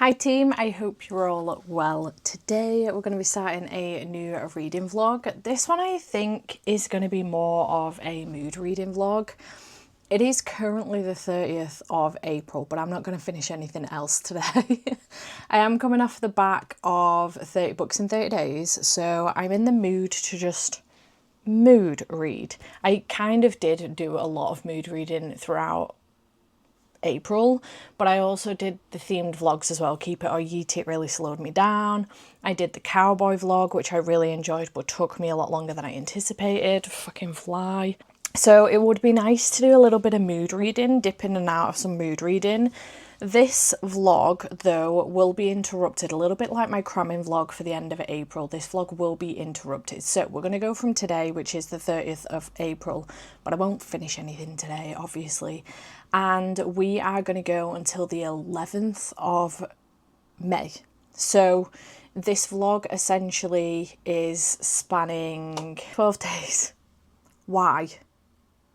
Hi team, I hope you're all well. Today we're going to be starting a new reading vlog. This one I think is going to be more of a mood reading vlog. It is currently the 30th of April, but I'm not going to finish anything else today. I am coming off the back of 30 books in 30 days, so I'm in the mood to just mood read. I kind of did do a lot of mood reading throughout April, but I also did the themed vlogs as well. Keep It or Yeet It really slowed me down. I did the cowboy vlog, which I really enjoyed, but took me a lot longer than I anticipated. Fucking fly. So it would be nice to do a little bit of mood reading, dip in and out of some mood reading. This vlog, though, will be interrupted, a little bit like my cramming vlog for the end of April. This vlog will be interrupted. So we're going to go from today, which is the 30th of April, but I won't finish anything today, obviously. And we are going to go until the 11th of May. So this vlog essentially is spanning 12 days. Why?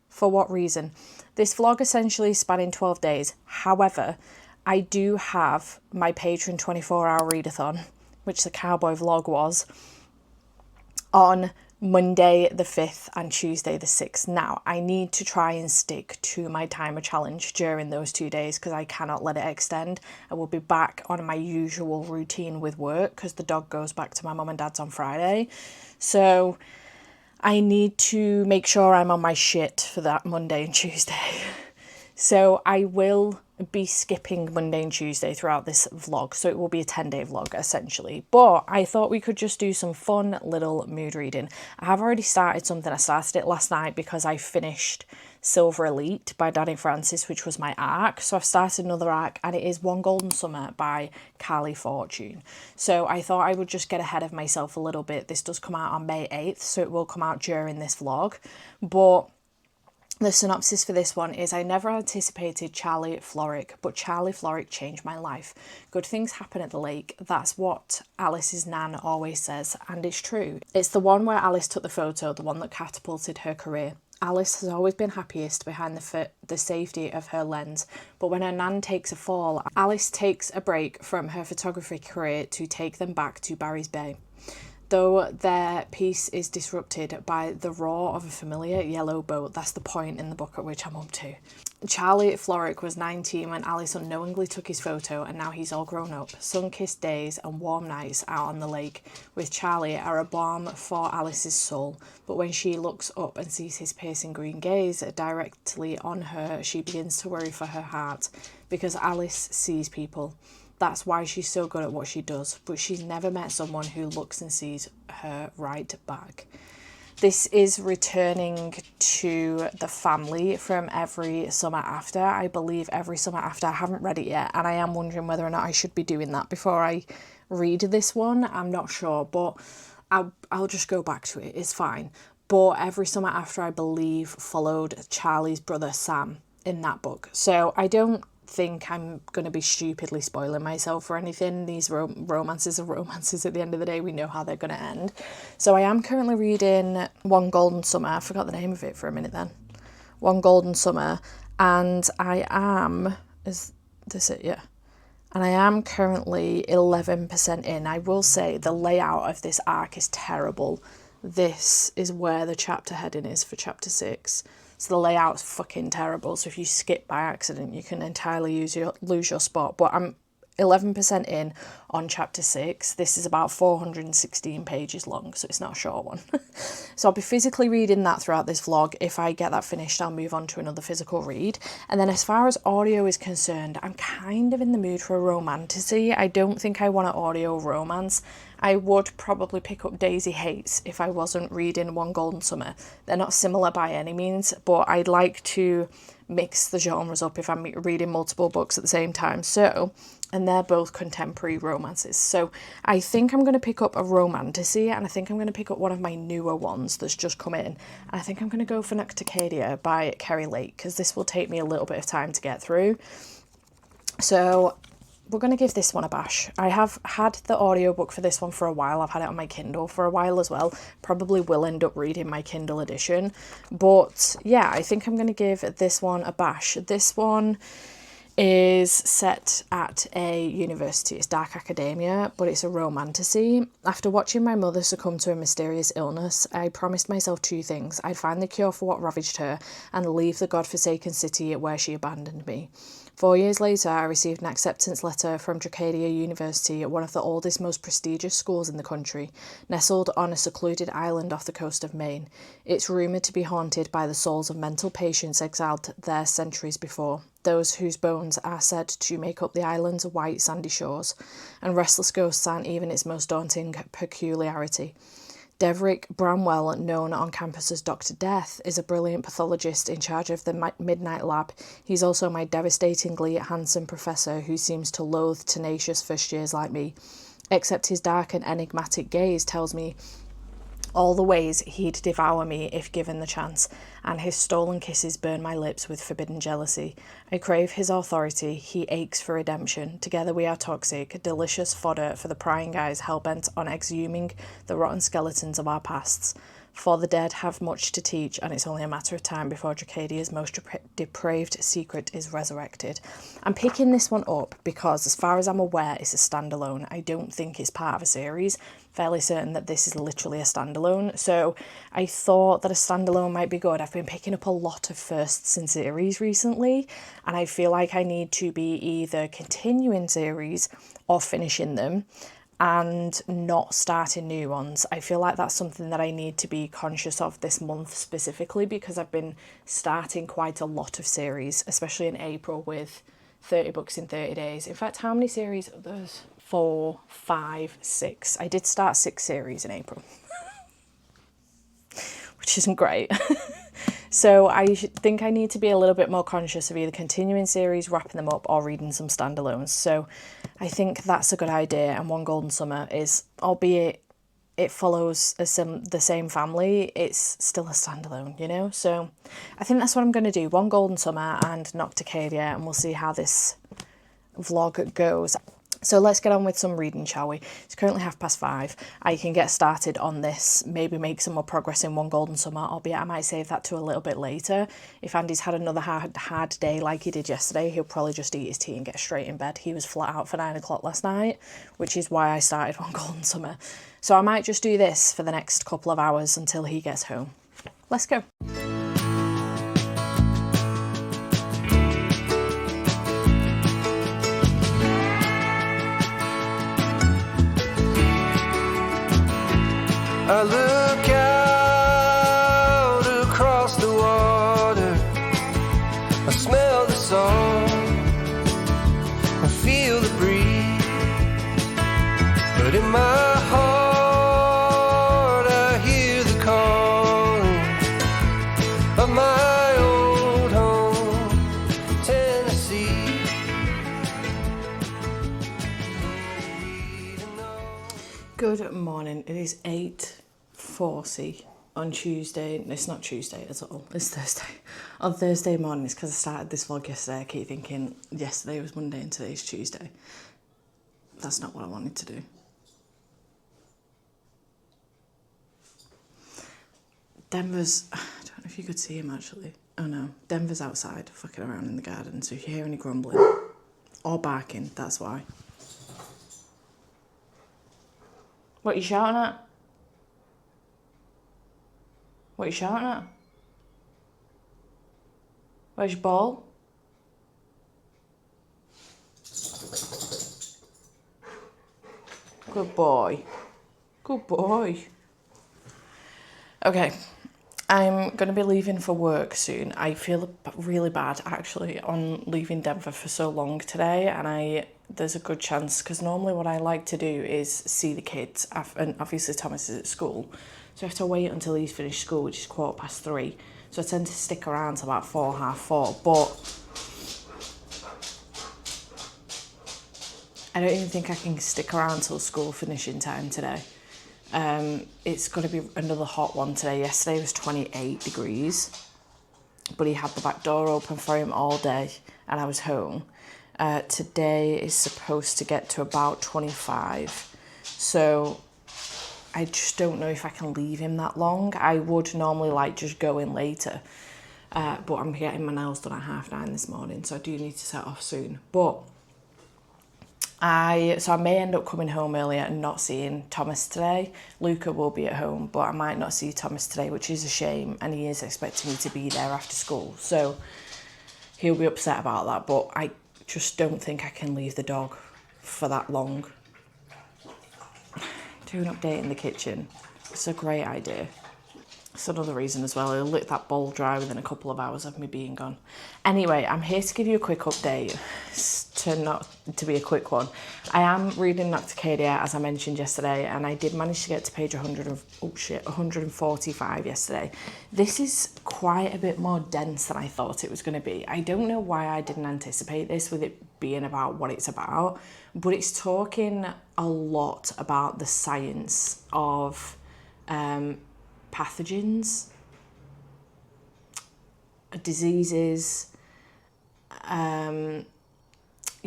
For what reason? This vlog essentially is spanning 12 days. However, I do have my Patreon 24-hour readathon, which the cowboy vlog was, on Monday the 5th and Tuesday the 6th. Now, I need to try and stick to my timer challenge during those 2 days because I cannot let it extend. I will be back on my usual routine with work because the dog goes back to my mum and dad's on Friday. So I need to make sure I'm on my shit for that Monday and Tuesday. So I will be skipping Monday and Tuesday throughout this vlog. So it will be a 10-day vlog essentially. But I thought we could just do some fun little mood reading. I have already started something. I started it last night because I finished Silver Elite by Danny Francis, which was my arc. So I've started another arc and it is One Golden Summer by Carly Fortune. So I thought I would just get ahead of myself a little bit. This does come out on May 8th, so it will come out during this vlog. But the synopsis for this one is, I never anticipated Charlie Florrick, but Charlie Florrick changed my life. Good things happen at the lake. That's what Alice's nan always says, and it's true. It's the one where Alice took the photo, the one that catapulted her career. Alice has always been happiest behind the safety of her lens, but when her nan takes a fall, Alice takes a break from her photography career to take them back to Barry's Bay. Though their peace is disrupted by the roar of a familiar yellow boat. That's the point in the book at which I'm up to. Charlie Florrick was 19 when Alice unknowingly took his photo, and now he's all grown up. Sun-kissed days and warm nights out on the lake with Charlie are a balm for Alice's soul. But when she looks up and sees his piercing green gaze directly on her, she begins to worry for her heart, because Alice sees people. That's why she's so good at what she does, but she's never met someone who looks and sees her right back. This is returning to the family from Every Summer After. I believe Every Summer After. I haven't read it yet, and I am wondering whether or not I should be doing that before I read this one. I'm not sure, but I'll just go back to it. It's fine. But Every Summer After, I believe, followed Charlie's brother Sam in that book. So I don't think I'm going to be stupidly spoiling myself or anything. These romances are romances at the end of the day. We know how they're going to end. So I am currently reading One Golden Summer. I forgot the name of it for a minute then. One Golden Summer. And I am... Is this it? Yeah. And I am currently 11% in. I will say the layout of this arc is terrible. This is where the chapter heading is for chapter 6. So the layout's fucking terrible. So if you skip by accident, you can entirely lose your spot. But I'm 11% in on chapter 6. This is about 416 pages long, so it's not a short one. So I'll be physically reading that throughout this vlog. If I get that finished, I'll move on to another physical read. And then as far as audio is concerned, I'm kind of in the mood for a romantasy. I don't think I want an audio romance. I would probably pick up Daisy Hates if I wasn't reading One Golden Summer. They're not similar by any means, but I'd like to mix the genres up if I'm reading multiple books at the same time. So, and they're both contemporary romances. So I think I'm going to pick up a romantasy, and I think I'm going to pick up one of my newer ones that's just come in. And I think I'm going to go for Nocticadia by Kerry Lake, because this will take me a little bit of time to get through. So we're going to give this one a bash. I have had the audiobook for this one for a while. I've had it on my Kindle for a while as well. Probably will end up reading my Kindle edition. But yeah, I think I'm going to give this one a bash. This one is set at a university. It's dark academia, but it's a romantasy. After watching my mother succumb to a mysterious illness, I promised myself two things. I'd find the cure for what ravaged her and leave the godforsaken city where she abandoned me. 4 years later, I received an acceptance letter from Dracadia University, one of the oldest, most prestigious schools in the country, nestled on a secluded island off the coast of Maine. It's rumoured to be haunted by the souls of mental patients exiled there centuries before, those whose bones are said to make up the island's white sandy shores, and restless ghosts aren't even its most daunting peculiarity. Deverick Bramwell, known on campus as Dr. Death, is a brilliant pathologist in charge of the Midnight Lab. He's also my devastatingly handsome professor who seems to loathe tenacious first years like me, except his dark and enigmatic gaze tells me all the ways he'd devour me if given the chance, and his stolen kisses burn my lips with forbidden jealousy. I crave his authority, he aches for redemption. Together we are toxic, delicious fodder for the prying eyes hell-bent on exhuming the rotten skeletons of our pasts. For the dead have much to teach, and it's only a matter of time before Dracadia's most depraved secret is resurrected. I'm picking this one up because, as far as I'm aware, it's a standalone. I don't think it's part of a series. Fairly certain that this is literally a standalone. So I thought that a standalone might be good. I've been picking up a lot of firsts in series recently, and I feel like I need to be either continuing series or finishing them, and not starting new ones. I feel like that's something that I need to be conscious of this month specifically, because I've been starting quite a lot of series, especially in April with 30 books in 30 days. In fact, how many series are those? 4, 5, 6. I did start 6 series in April, which isn't great. So I think I need to be a little bit more conscious of either continuing series, wrapping them up, or reading some standalones. So I think that's a good idea. And One Golden Summer is, albeit it follows the same family, it's still a standalone, you know? So I think that's what I'm going to do. One Golden Summer and Nocticadia, and we'll see how this vlog goes. So let's get on with some reading, shall we? It's currently 5:30. I can get started on this, maybe make some more progress in One Golden Summer, albeit I might save that to a little bit later. If Andy's had another hard day like he did yesterday, he'll probably just eat his tea and get straight in bed. He was flat out for 9 o'clock last night, which is why I started One Golden Summer. So I might just do this for the next couple of hours until he gets home. Let's go. I look out across the water, I smell the salt, I feel the breeze, but in my heart I hear the calling of my old home, Tennessee. Good morning. It is 8:40 on Tuesday. It's not Tuesday at all. It's Thursday. On Thursday morning, it's because I started this vlog yesterday. I keep thinking yesterday was Monday and today's Tuesday. That's not what I wanted to do. Denver's, I don't know if you could see him actually. Oh no, Denver's outside fucking around in the garden. So if you hear any grumbling or barking, that's why. What are you shouting at? What are you shouting at? Where's your ball? Good boy. Good boy. Okay, I'm going to be leaving for work soon. I feel really bad actually on leaving Denver for so long today, and there's a good chance, because normally what I like to do is see the kids, and obviously Thomas is at school, so I have to wait until he's finished school, which is 3:15. So I tend to stick around till about 4, half 4, but I don't even think I can stick around till school finishing time today. It's going to be another hot one today. Yesterday was 28 degrees, but he had the back door open for him all day and I was home. Today is supposed to get to about 25, so I just don't know if I can leave him that long. I would normally like just go in later, but I'm getting my nails done at 9:30 this morning, so I do need to set off soon. But I may end up coming home earlier and not seeing Thomas today. Luca will be at home, but I might not see Thomas today, which is a shame, and he is expecting me to be there after school, so he'll be upset about that. But I just don't think I can leave the dog for that long. Do an update in the kitchen. It's a great idea. It's another reason as well. I'll lick that bowl dry within a couple of hours of me being gone. Anyway, I'm here to give you a quick update. Not to be a quick one. I am reading Nocticadia, as I mentioned yesterday, and I did manage to get to page 145 yesterday. This is quite a bit more dense than I thought it was going to be. I don't know why I didn't anticipate this with it being about what it's about, but it's talking a lot about the science of pathogens, diseases,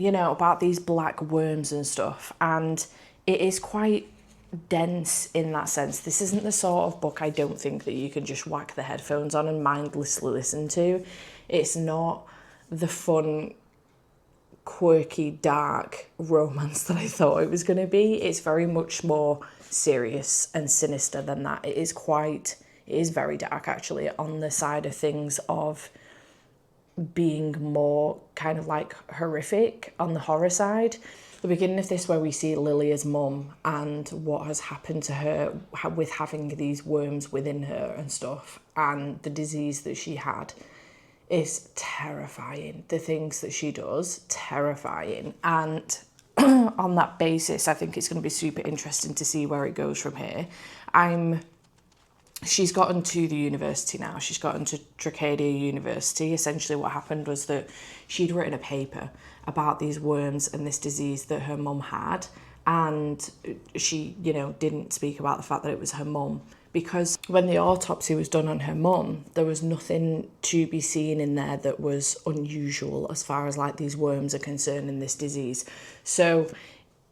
about these black worms and stuff. And it is quite dense in that sense. This isn't the sort of book I don't think that you can just whack the headphones on and mindlessly listen to. It's not the fun, quirky, dark romance that I thought it was going to be. It's very much more serious and sinister than that. It is very dark, actually, on the side of things of being more kind of like horrific on the horror side. The beginning of this, where we see Lilia's mum and what has happened to her with having these worms within her and stuff, and the disease that she had, is terrifying. The things that she does, terrifying. And on that basis, I think it's going to be super interesting to see where it goes from here. She's gotten to the university now. She's gotten to Dracadia University. Essentially what happened was that she'd written a paper about these worms and this disease that her mum had. And she, didn't speak about the fact that it was her mum, because when the autopsy was done on her mum, there was nothing to be seen in there that was unusual as far as like these worms are concerned in this disease. So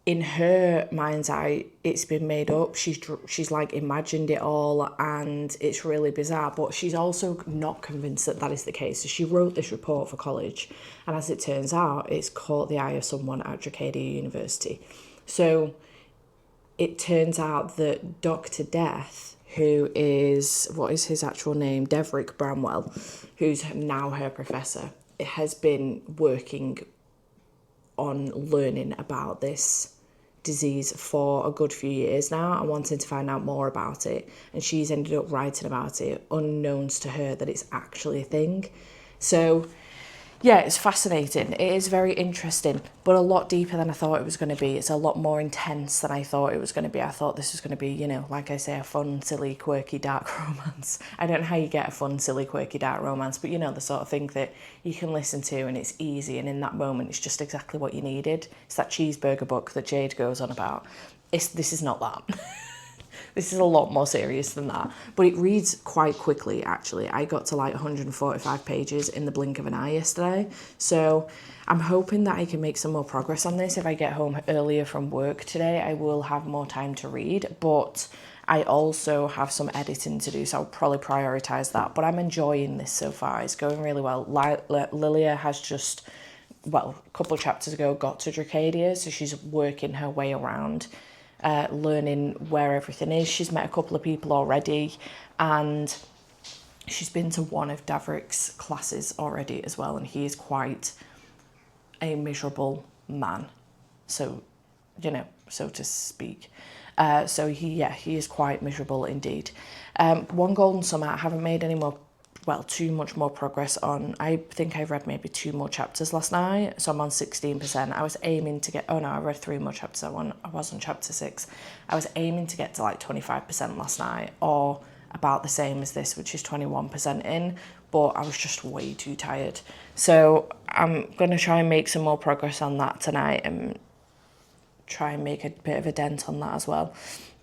in her mind's eye, it's been made up. She's like imagined it all, and it's really bizarre. But she's also not convinced that that is the case. So she wrote this report for college, and as it turns out, it's caught the eye of someone at Dracadia University. So it turns out that Dr. Death, who is, what is his actual name? Deverick Bramwell, who's now her professor, has been working on learning about this disease for a good few years now and wanting to find out more about it. And she's ended up writing about it, unknowns to her that it's actually a thing. So yeah, it's fascinating. It is very interesting, but a lot deeper than I thought it was going to be. It's a lot more intense than I thought it was going to be. I thought this was going to be, like I say, a fun, silly, quirky, dark romance. I don't know how you get a fun, silly, quirky, dark romance, but the sort of thing that you can listen to and it's easy, and in that moment it's just exactly what you needed. It's that cheeseburger book that Jade goes on about. This is not that. This is a lot more serious than that, but it reads quite quickly, actually. I got to like 145 pages in the blink of an eye yesterday, so I'm hoping that I can make some more progress on this. If I get home earlier from work today, I will have more time to read, but I also have some editing to do, so I'll probably prioritise that. But I'm enjoying this so far. It's going really well. Lilia has just, a couple of chapters ago, got to Dracadia, so she's working her way around, learning where everything is. She's met a couple of people already, and she's been to one of Daverick's classes already as well, and he is quite a miserable man, so to speak. So he is quite miserable indeed. One Golden Summer, I haven't made any more, too much more progress on. I think I've read maybe 2 more chapters last night, so I'm on 16%. I was aiming to get, I read 3 more chapters. I was on chapter 6. I was aiming to get to like 25% last night, or about the same as this, which is 21% in, but I was just way too tired. So I'm going to try and make some more progress on that tonight and try and make a bit of a dent on that as well.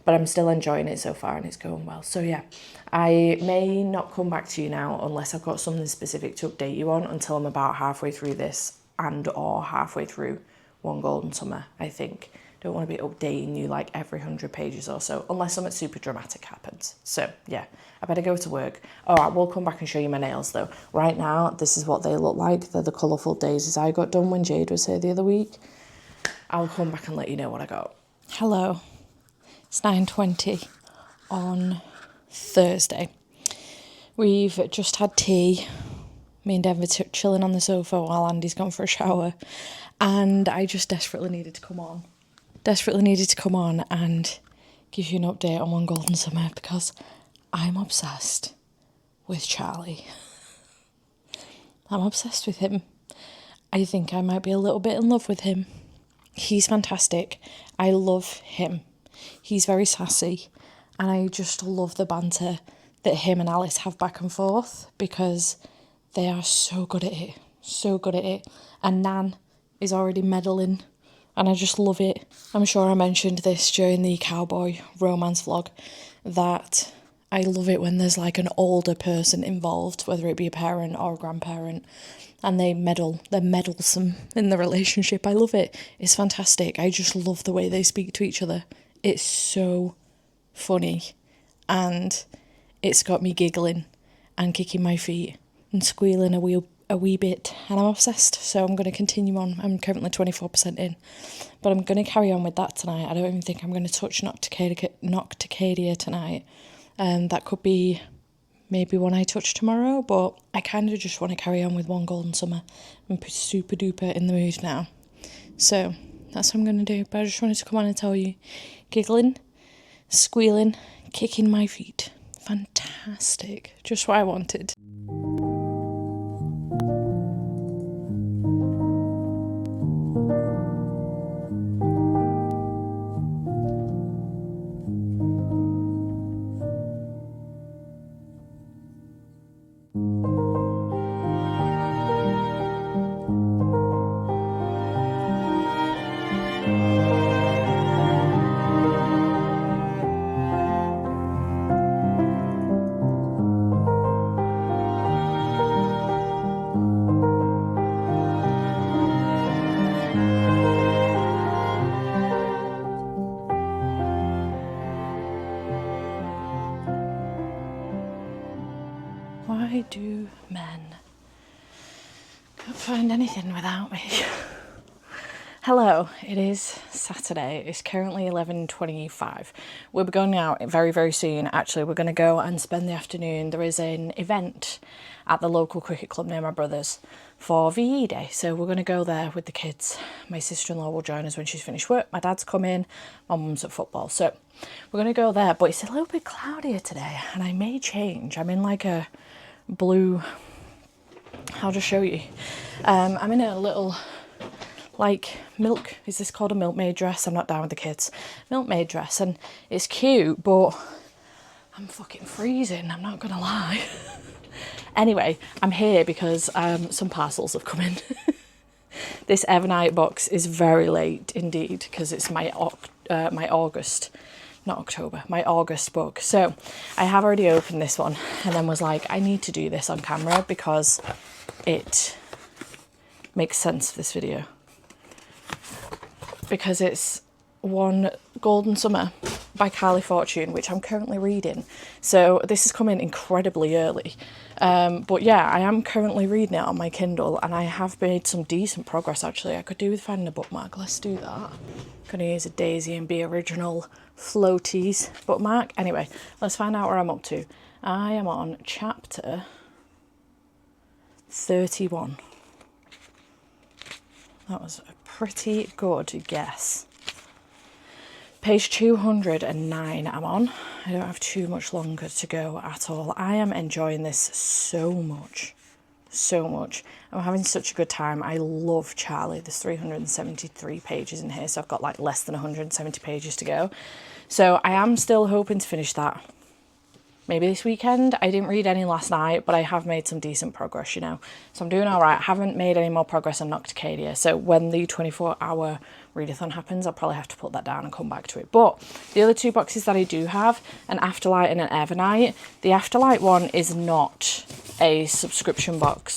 But I'm still enjoying it so far and it's going well. So yeah, I may not come back to you now unless I've got something specific to update you on until I'm about halfway through this or halfway through One Golden Summer, I think, don't want to be updating you like every 100 pages or so, unless something super dramatic happens. So yeah, I better go to work. All right, we'll come back and show you my nails though. Right now, this is what they look like. They're the colourful daisies I got done when Jade was here the other week. I'll come back and let you know what I got. Hello, it's 9:20 on Thursday. We've just had tea. Me and Dev are chilling on the sofa while Andy's gone for a shower. And I just desperately needed to come on. And give you an update on One Golden Summer because I'm obsessed with Charlie. I'm obsessed with him. I think I might be a little bit in love with him. He's fantastic. I love him. He's very sassy. And I just love the banter that him and Alice have back and forth because they are so good at it. And Nan is already meddling and I just love it. I'm sure I mentioned this during the cowboy romance vlog that I love it when there's like an older person involved, whether it be a parent or a grandparent, and they're meddlesome in the relationship. I love it. It's fantastic. I just love the way they speak to each other. It's so funny and it's got me giggling and kicking my feet and squealing a wee bit, and I'm obsessed, so I'm going to continue on. I'm currently 24% in, but I'm going to carry on with that tonight. I don't even think I'm going to touch Nocticadia tonight. That could be maybe one I touch tomorrow, but I kind of just want to carry on with One Golden Summer. I'm super duper in the mood now, so that's what I'm going to do. But I just wanted to come on and tell you, giggling, squealing, kicking my feet, fantastic, just what I wanted. Why do men can't find anything without me? Hello, it is Saturday. It's currently 11:25. We'll be going out very, very soon. Actually, we're going to go and spend the afternoon. There is an event at the local cricket club near my brother's for VE Day. So we're going to go there with the kids. My sister-in-law will join us when she's finished work. My dad's coming. My mum's at football. So we're going to go there. But it's a little bit cloudier today and I may change. I'm in like a blue, how to show you, I'm in a little like milk, is this called a milkmaid dress? I'm not down with the kids. Milkmaid dress, and it's cute, but I'm fucking freezing, I'm not gonna lie. Anyway, I'm here because some parcels have come in. This Evernight box is very late indeed because it's my August book. So I have already opened this one and then was like, I need to do this on camera because it makes sense for this video. Because it's One Golden Summer by Carly Fortune, which I'm currently reading. So this is coming incredibly early. But yeah, I am currently reading it on my Kindle and I have made some decent progress actually. I could do with finding a bookmark. Let's do that. I'm going to use a Daisy and Be Original Floaties bookmark. Anyway, let's find out where I'm up to. I am on chapter 31. That was a pretty good guess. Page 209 I'm on. I don't have too much longer to go at all. I am enjoying this so much. I'm having such a good time. I love Charlie. There's 373 pages in here, so I've got like less than 170 pages to go. So I am still hoping to finish that maybe this weekend. I didn't read any last night, but I have made some decent progress, you know. So I'm doing all right. I haven't made any more progress on Nocticadia. So when the 24-hour readathon happens, I'll probably have to put that down and come back to it. But the other two boxes that I do have, an Afterlight and an Evernight. The Afterlight one is not a subscription book.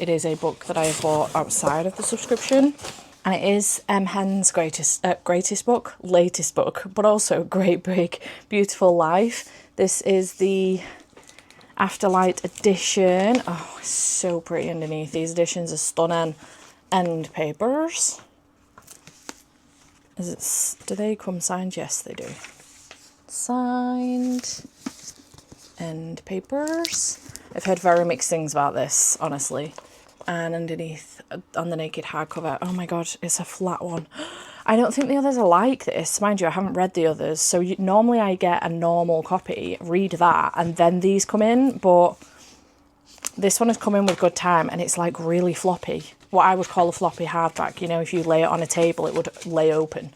It is a book that I have bought outside of the subscription. And it is Hen's latest book, but also Great Big Beautiful Life. This is the Afterlight edition. Oh, it's so pretty underneath. These editions are stunning. End papers. Do they come signed? Yes, they do. Signed. End papers. I've heard very mixed things about this, honestly. And underneath, on the naked hardcover, oh my god, it's a flat one. I don't think the others are like this. Mind you, I haven't read the others. So normally I get a normal copy, read that, and then these come in. But this one has come in with good time, and it's like really floppy. What I would call a floppy hardback. You know, if you lay it on a table, it would lay open.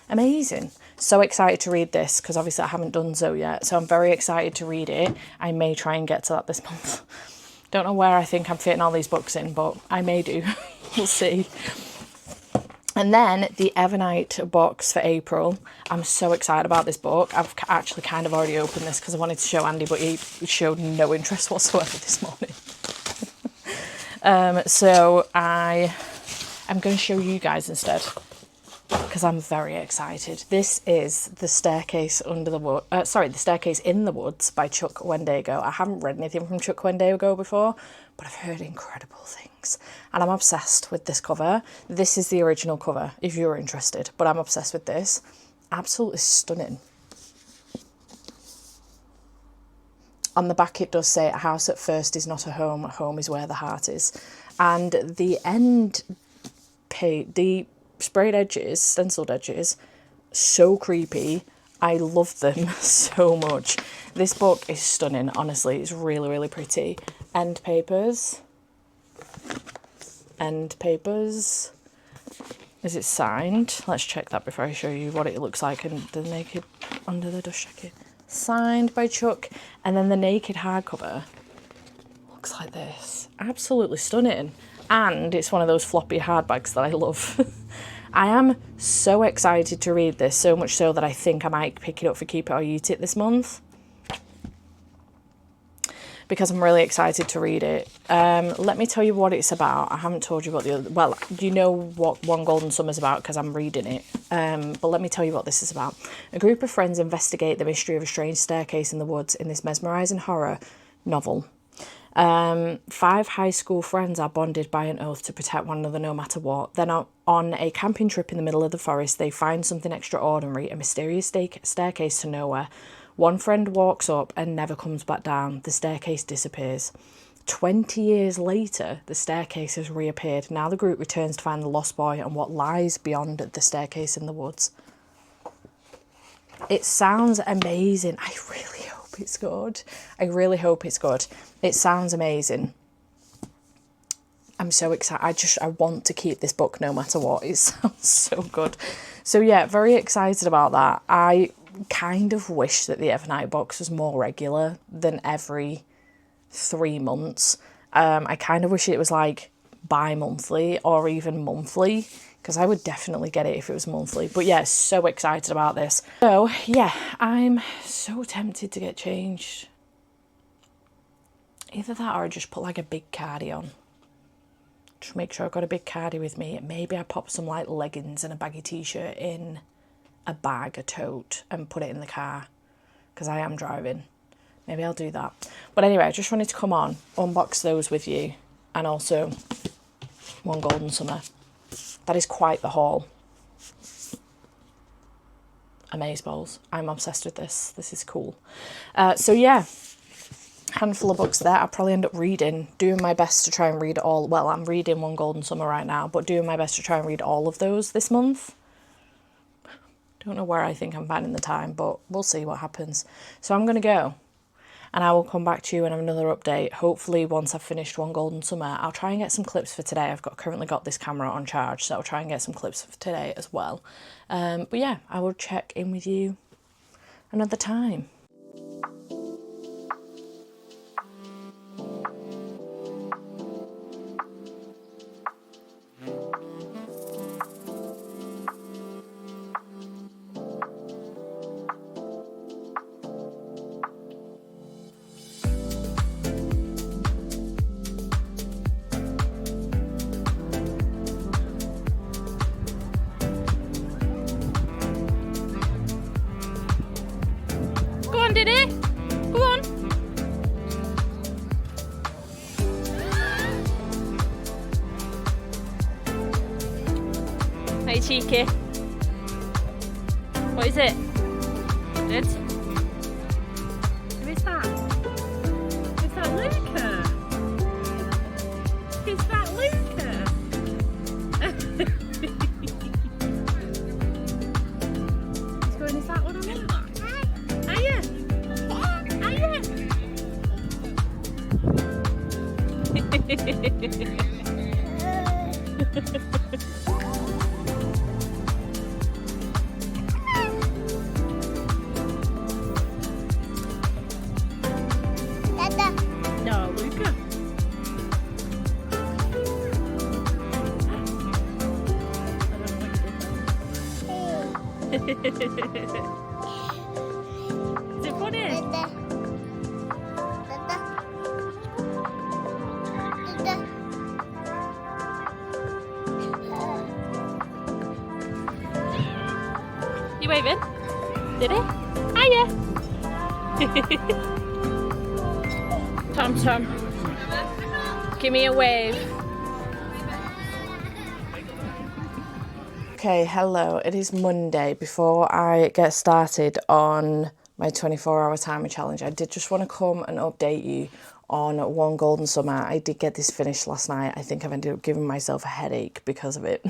Amazing. So excited to read this, because obviously I haven't done so yet. So I'm very excited to read it. I may try and get to that this month. Don't know where I think I'm fitting all these books in, but I may do. We'll see. And then the Evernight box for April. I'm so excited about this book. I've actually kind of already opened this because I wanted to show Andy, but he showed no interest whatsoever this morning. So I am going to show you guys instead, because I'm very excited. This is The Staircase Under the Wood. The Staircase in the Woods by Chuck Wendigo. I haven't read anything from Chuck Wendigo before, but I've heard incredible things. And I'm obsessed with this cover. This is the original cover, if you're interested. But I'm obsessed with this. Absolutely stunning. On the back it does say, "A house at first is not a home is where the heart is." And the end page, the sprayed edges, stenciled edges, so creepy. I love them so much. This book is stunning, honestly. It's really, really pretty. End papers. End papers. Is it signed? Let's check that before I show you what it looks like in the naked under the dust jacket. Signed by Chuck. And then the naked hardcover looks like this. Absolutely stunning. And it's one of those floppy hardbacks that I love. I am so excited to read this, so much so that I think I might pick it up for Keep It or Eat It this month, because I'm really excited to read it. Let me tell you what it's about. I haven't told you what the other... Well, you know what One Golden Summer's about because I'm reading it. But let me tell you what this is about. A group of friends investigate the mystery of a strange staircase in the woods in this mesmerising horror novel. 5 high school friends are bonded by an oath to protect one another no matter what. Then on a camping trip in the middle of the forest, they find something extraordinary, a mysterious staircase to nowhere. One friend walks up and never comes back down. The staircase disappears. 20 years later, the staircase has reappeared. Now the group returns to find the lost boy and what lies beyond the staircase in the woods. It sounds amazing. I really hope it's good. I really hope it's good. It sounds amazing. I'm so excited. I want to keep this book no matter what. It sounds so good. So yeah, very excited about that. I kind of wish that the Evernight box was more regular than every 3 months. I kind of wish it was like bi-monthly or even monthly, because I would definitely get it if it was monthly. But yeah, so excited about this. So yeah, I'm so tempted to get changed. Either that or I just put like a big cardi on. Just make sure I've got a big cardi with me. Maybe I pop some like leggings and a baggy t-shirt in a bag, a tote, and put it in the car, because I am driving. Maybe I'll do that. But anyway, I just wanted to come on, unbox those with you, and also One Golden Summer. That is quite the haul. Amazeballs. I'm obsessed with this. This is cool. So yeah, handful of books there. I'll probably end up doing my best to try and read all. Well, I'm reading One Golden Summer right now, but doing my best to try and read all of those this month. Don't know where I think I'm finding the time, but we'll see what happens. So I'm going to go, and I will come back to you in another update. Hopefully once I've finished One Golden Summer. I'll try and get some clips for today. I've currently got this camera on charge, so I'll try and get some clips for today as well. But yeah, I will check in with you another time. Very cheeky. What is it? Good. Who is that? Is that Luca? Is that Luca? He's going, is that what I want? Are you? Are you? No, Luca. Is it funny? You waving? Did he? Hiya! Tom Tom, give me a wave. Okay, hello. It is Monday. Before I get started on my 24-hour timer challenge, I did just want to come and update you on One Golden Summer. I did get this finished last night. I think I've ended up giving myself a headache because of it.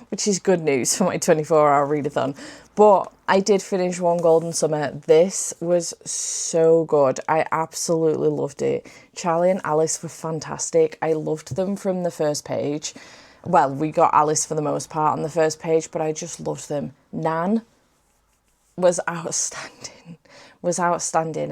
Which is good news for my 24-hour readathon. But I did finish One Golden Summer. This was so good. I absolutely loved it. Charlie and Alice were fantastic. I loved them from the first page. Well, we got Alice for the most part on the first page, but I just loved them. Nan was outstanding.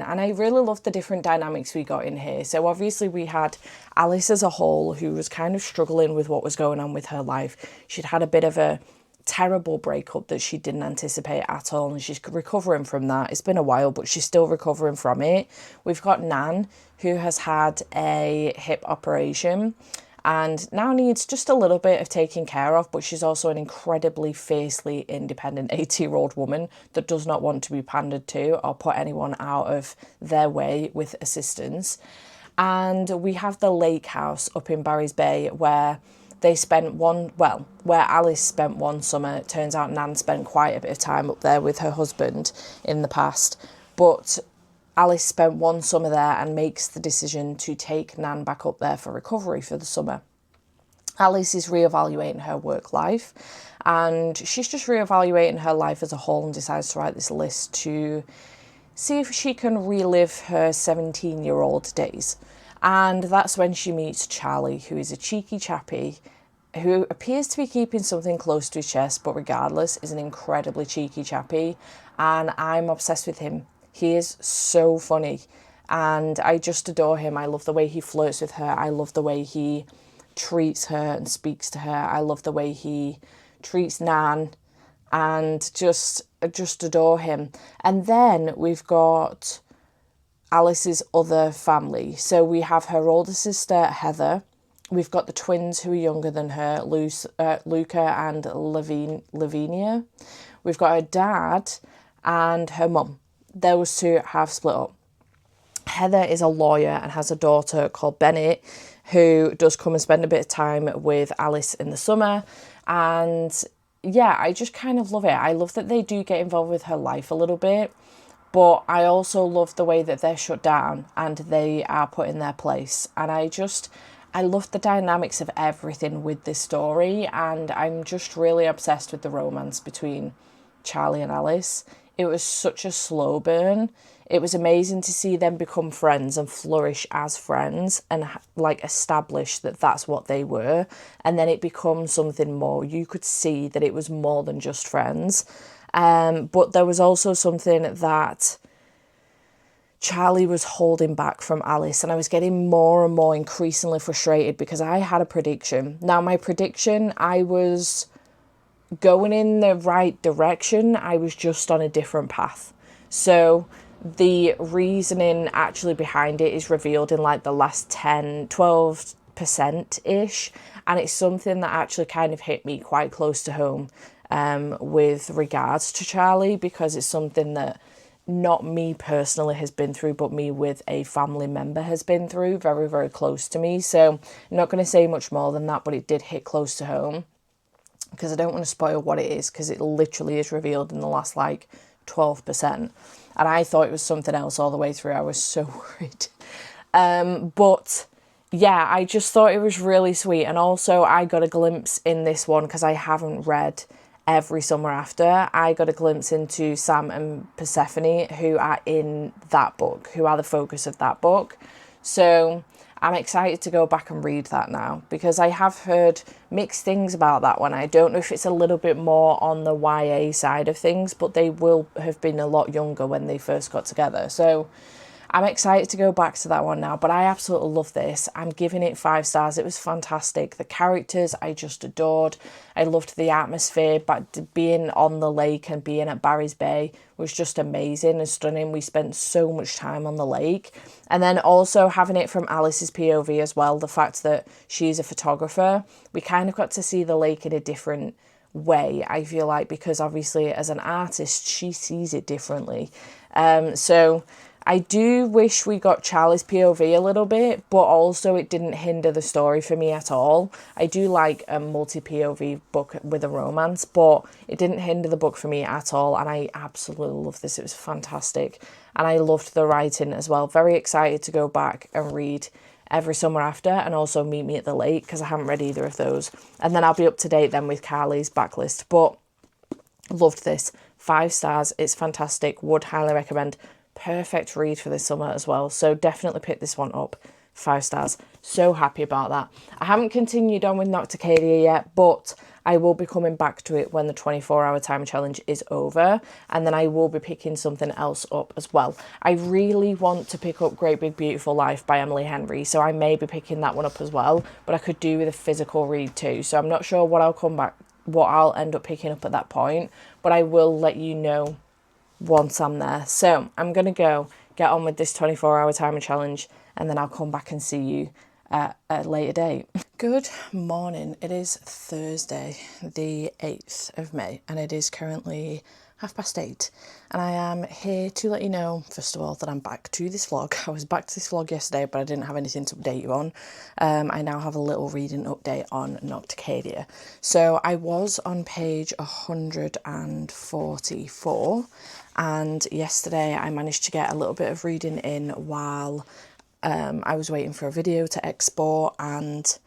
And I really loved the different dynamics we got in here. So obviously we had Alice as a whole, who was kind of struggling with what was going on with her life. She'd had a bit of a terrible breakup that she didn't anticipate at all, and she's recovering from that. It's been a while, but she's still recovering from it. We've got Nan, who has had a hip operation and now needs just a little bit of taking care of, but she's also an incredibly fiercely independent 80-year-old woman that does not want to be pandered to or put anyone out of their way with assistance. And we have the lake house up in Barry's Bay where where Alice spent one summer. It turns out Nan spent quite a bit of time up there with her husband in the past, but Alice spent one summer there and makes the decision to take Nan back up there for recovery for the summer. Alice is reevaluating her work life, and she's just reevaluating her life as a whole and decides to write this list to see if she can relive her 17-year-old days. And that's when she meets Charlie, who is a cheeky chappy who appears to be keeping something close to his chest, but regardless is an incredibly cheeky chappy, and I'm obsessed with him. He is so funny and I just adore him. I love the way he flirts with her. I love the way he treats her and speaks to her. I love the way he treats Nan and just adore him. And then we've got Alice's other family. So we have her older sister, Heather. We've got the twins who are younger than her, Luca and Lavinia. We've got her dad and her mum. Those two have split up. Heather is a lawyer and has a daughter called Bennett, who does come and spend a bit of time with Alice in the summer. And yeah, I just kind of love it. I love that they do get involved with her life a little bit, but I also love the way that they're shut down and they are put in their place. And I love the dynamics of everything with this story, and I'm just really obsessed with the romance between Charlie and Alice. It was such a slow burn. It was amazing to see them become friends and flourish as friends and like establish that that's what they were. And then it becomes something more. You could see that it was more than just friends. But there was also something that Charlie was holding back from Alice, and I was getting more and more increasingly frustrated because I had a prediction. Now, my prediction, I was going in the right direction. I was just on a different path. So the reasoning actually behind it is revealed in like the last 12% ish, and it's something that actually kind of hit me quite close to home with regards to Charlie, because it's something that not me personally has been through, but me with a family member has been through, very, very close to me. So I'm not going to say much more than that, but it did hit close to home. because I don't want to spoil what it is, because it literally is revealed in the last like 12%. And I thought it was something else all the way through. I was so worried. But yeah, I just thought it was really sweet. And also I got a glimpse in this one, because I haven't read Every Summer After. I got a glimpse into Sam and Persephone, who are in that book, who are the focus of that book. So I'm excited to go back and read that now, because I have heard mixed things about that one. I don't know if it's a little bit more on the YA side of things, but they will have been a lot younger when they first got together. So I'm excited to go back to that one now, but I absolutely love this. I'm giving it 5 stars. It was fantastic. The characters I just adored. I loved the atmosphere, but being on the lake and being at Barry's Bay was just amazing and stunning. We spent so much time on the lake. And then also having it from Alice's POV as well, the fact that she's a photographer, we kind of got to see the lake in a different way, I feel like, because obviously as an artist, she sees it differently. So I do wish we got Charlie's POV a little bit, but also it didn't hinder the story for me at all. I do like a multi-POV book with a romance, but it didn't hinder the book for me at all, and I absolutely love this. It was fantastic, and I loved the writing as well. Very excited to go back and read Every Summer After, and also Meet Me at the Lake, because I haven't read either of those. And then I'll be up to date then with Carly's backlist, but loved this. 5 stars. It's fantastic. Would highly recommend. Perfect read for this summer as well, so definitely pick this one up. 5 stars. So happy about that. I haven't continued on with Nocticadia yet, but I will be coming back to it when the 24-hour time challenge is over, and then I will be picking something else up as well. I really want to pick up Great Big Beautiful Life by Emily Henry, so I may be picking that one up as well, but I could do with a physical read too, so I'm not sure what I'll end up picking up at that point, but I will let you know once I'm there. So I'm going to go get on with this 24-hour timer challenge, and then I'll come back and see you at a later date. Good morning. It is Thursday, the 8th of May, and it is currently 8:30. And I am here to let you know, first of all, that I'm back to this vlog. I was back to this vlog yesterday, but I didn't have anything to update you on. I now have a little reading update on Nocticadia. So I was on page 144, and yesterday I managed to get a little bit of reading in while I was waiting for a video to export, and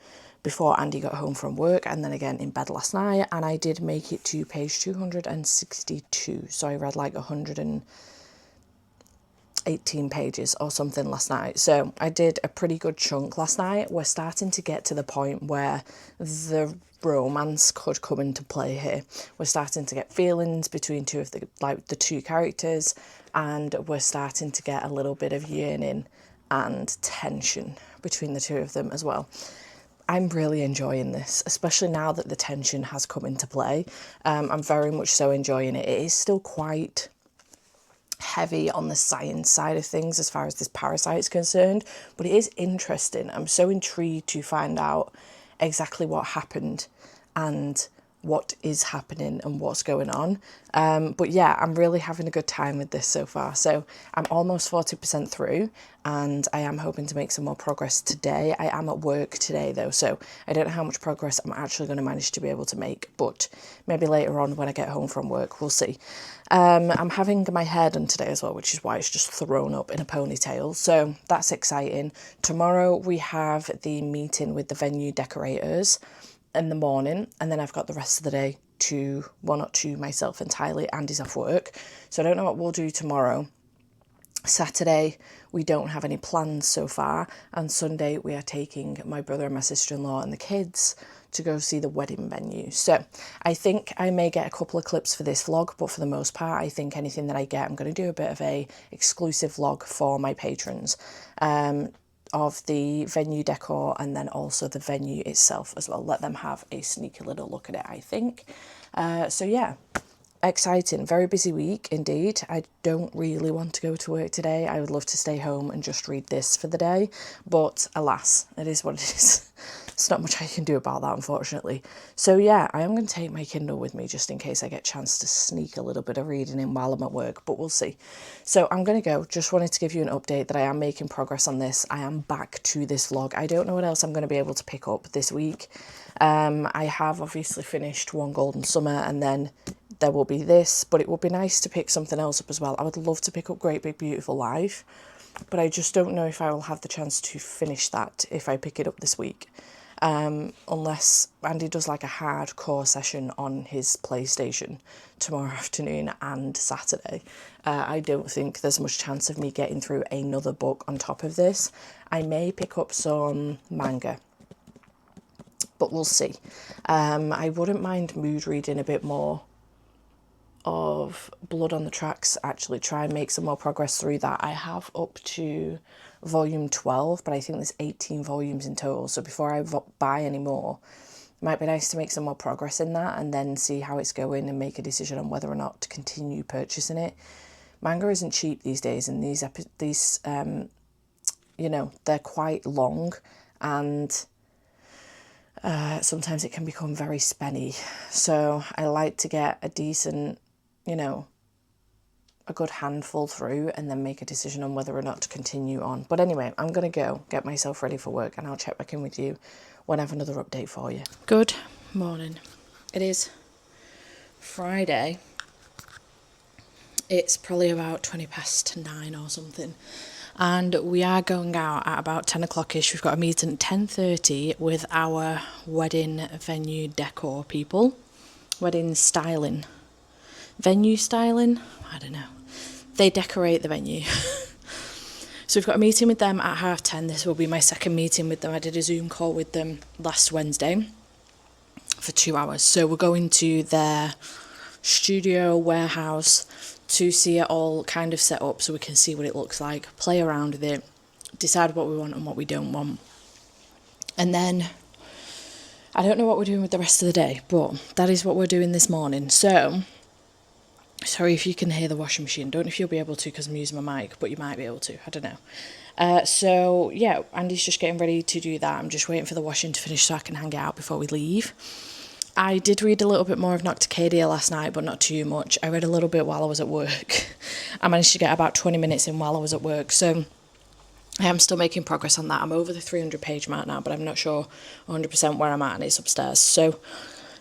before Andy got home from work, and then again in bed last night, and I did make it to page 262, so I read like 118 pages or something last night. So I did a pretty good chunk last night. We're starting to get to the point where the romance could come into play here. We're starting to get feelings between the two characters, and we're starting to get a little bit of yearning and tension between the two of them as well. I'm really enjoying this, especially now that the tension has come into play. I'm very much so enjoying it. It is still quite heavy on the science side of things as far as this parasite is concerned, but it is interesting. I'm so intrigued to find out exactly what happened and what is happening and what's going on. But yeah, I'm really having a good time with this so far. So I'm almost 40% through, and I am hoping to make some more progress today. I am at work today though, so I don't know how much progress I'm actually going to manage to be able to make, but maybe later on when I get home from work, we'll see. I'm having my hair done today as well, which is why it's just thrown up in a ponytail, so that's exciting. Tomorrow we have the meeting with the venue decorators in the morning, and then I've got the rest of the day to myself entirely. Andy's off work, so I don't know what we'll do tomorrow. Saturday we don't have any plans so far, and Sunday we are taking my brother and my sister-in-law and the kids to go see the wedding venue. So I think I may get a couple of clips for this vlog, but for the most part I think anything that I get, I'm going to do a bit of a exclusive vlog for my patrons of the venue decor, and then also the venue itself as well. Let them have a sneaky little look at it, I think. So yeah, exciting. Very busy week indeed. I don't really want to go to work today. I would love to stay home and just read this for the day, but alas, it is what it is. It's not much I can do about that, unfortunately. So yeah, I am going to take my Kindle with me just in case I get a chance to sneak a little bit of reading in while I'm at work, but we'll see. So I'm going to go. Just wanted to give you an update that I am making progress on this. I am back to this vlog. I don't know what else I'm going to be able to pick up this week. I have obviously finished One Golden Summer, and then there will be this, but it would be nice to pick something else up as well. I would love to pick up Great Big Beautiful Life, but I just don't know if I will have the chance to finish that if I pick it up this week. Unless Andy does like a hardcore session on his PlayStation tomorrow afternoon and Saturday. I don't think there's much chance of me getting through another book on top of this. I may pick up some manga, but we'll see. I wouldn't mind mood reading a bit more of Blood on the Tracks, actually try and make some more progress through that. I have up to volume 12, but I think there's 18 volumes in total, so before I buy any more, it might be nice to make some more progress in that and then see how it's going and make a decision on whether or not to continue purchasing it. Manga isn't cheap these days, and these you know, they're quite long, and sometimes it can become very spenny, so I like to get a decent, you know, a good handful through and then make a decision on whether or not to continue on. But anyway, I'm going to go get myself ready for work, and I'll check back in with you when I have another update for you. Good morning. It is Friday. It's probably about 9:20 or something, and we are going out at about 10 o'clock-ish. We've got a meeting at 10:30 with our wedding venue decor people. Wedding styling. Venue styling? I don't know. They decorate the venue. So we've got a meeting with them at 10:30. This will be my second meeting with them. I did a Zoom call with them last Wednesday for 2 hours. So we're going to their studio warehouse to see it all kind of set up so we can see what it looks like, play around with it, decide what we want and what we don't want. And then I don't know what we're doing with the rest of the day, but that is what we're doing this morning. So sorry if you can hear the washing machine. Don't know if you'll be able to because I'm using my mic, but you might be able to. I don't know. So yeah, Andy's just getting ready to do that. I'm just waiting for the washing to finish so I can hang it out before we leave. I did read a little bit more of Nocticadia last night, but not too much. I read a little bit while I was at work. I managed to get about 20 minutes in while I was at work, so I am still making progress on that. I'm over the 300-page mark now, but I'm not sure 100% where I'm at, and it's upstairs. So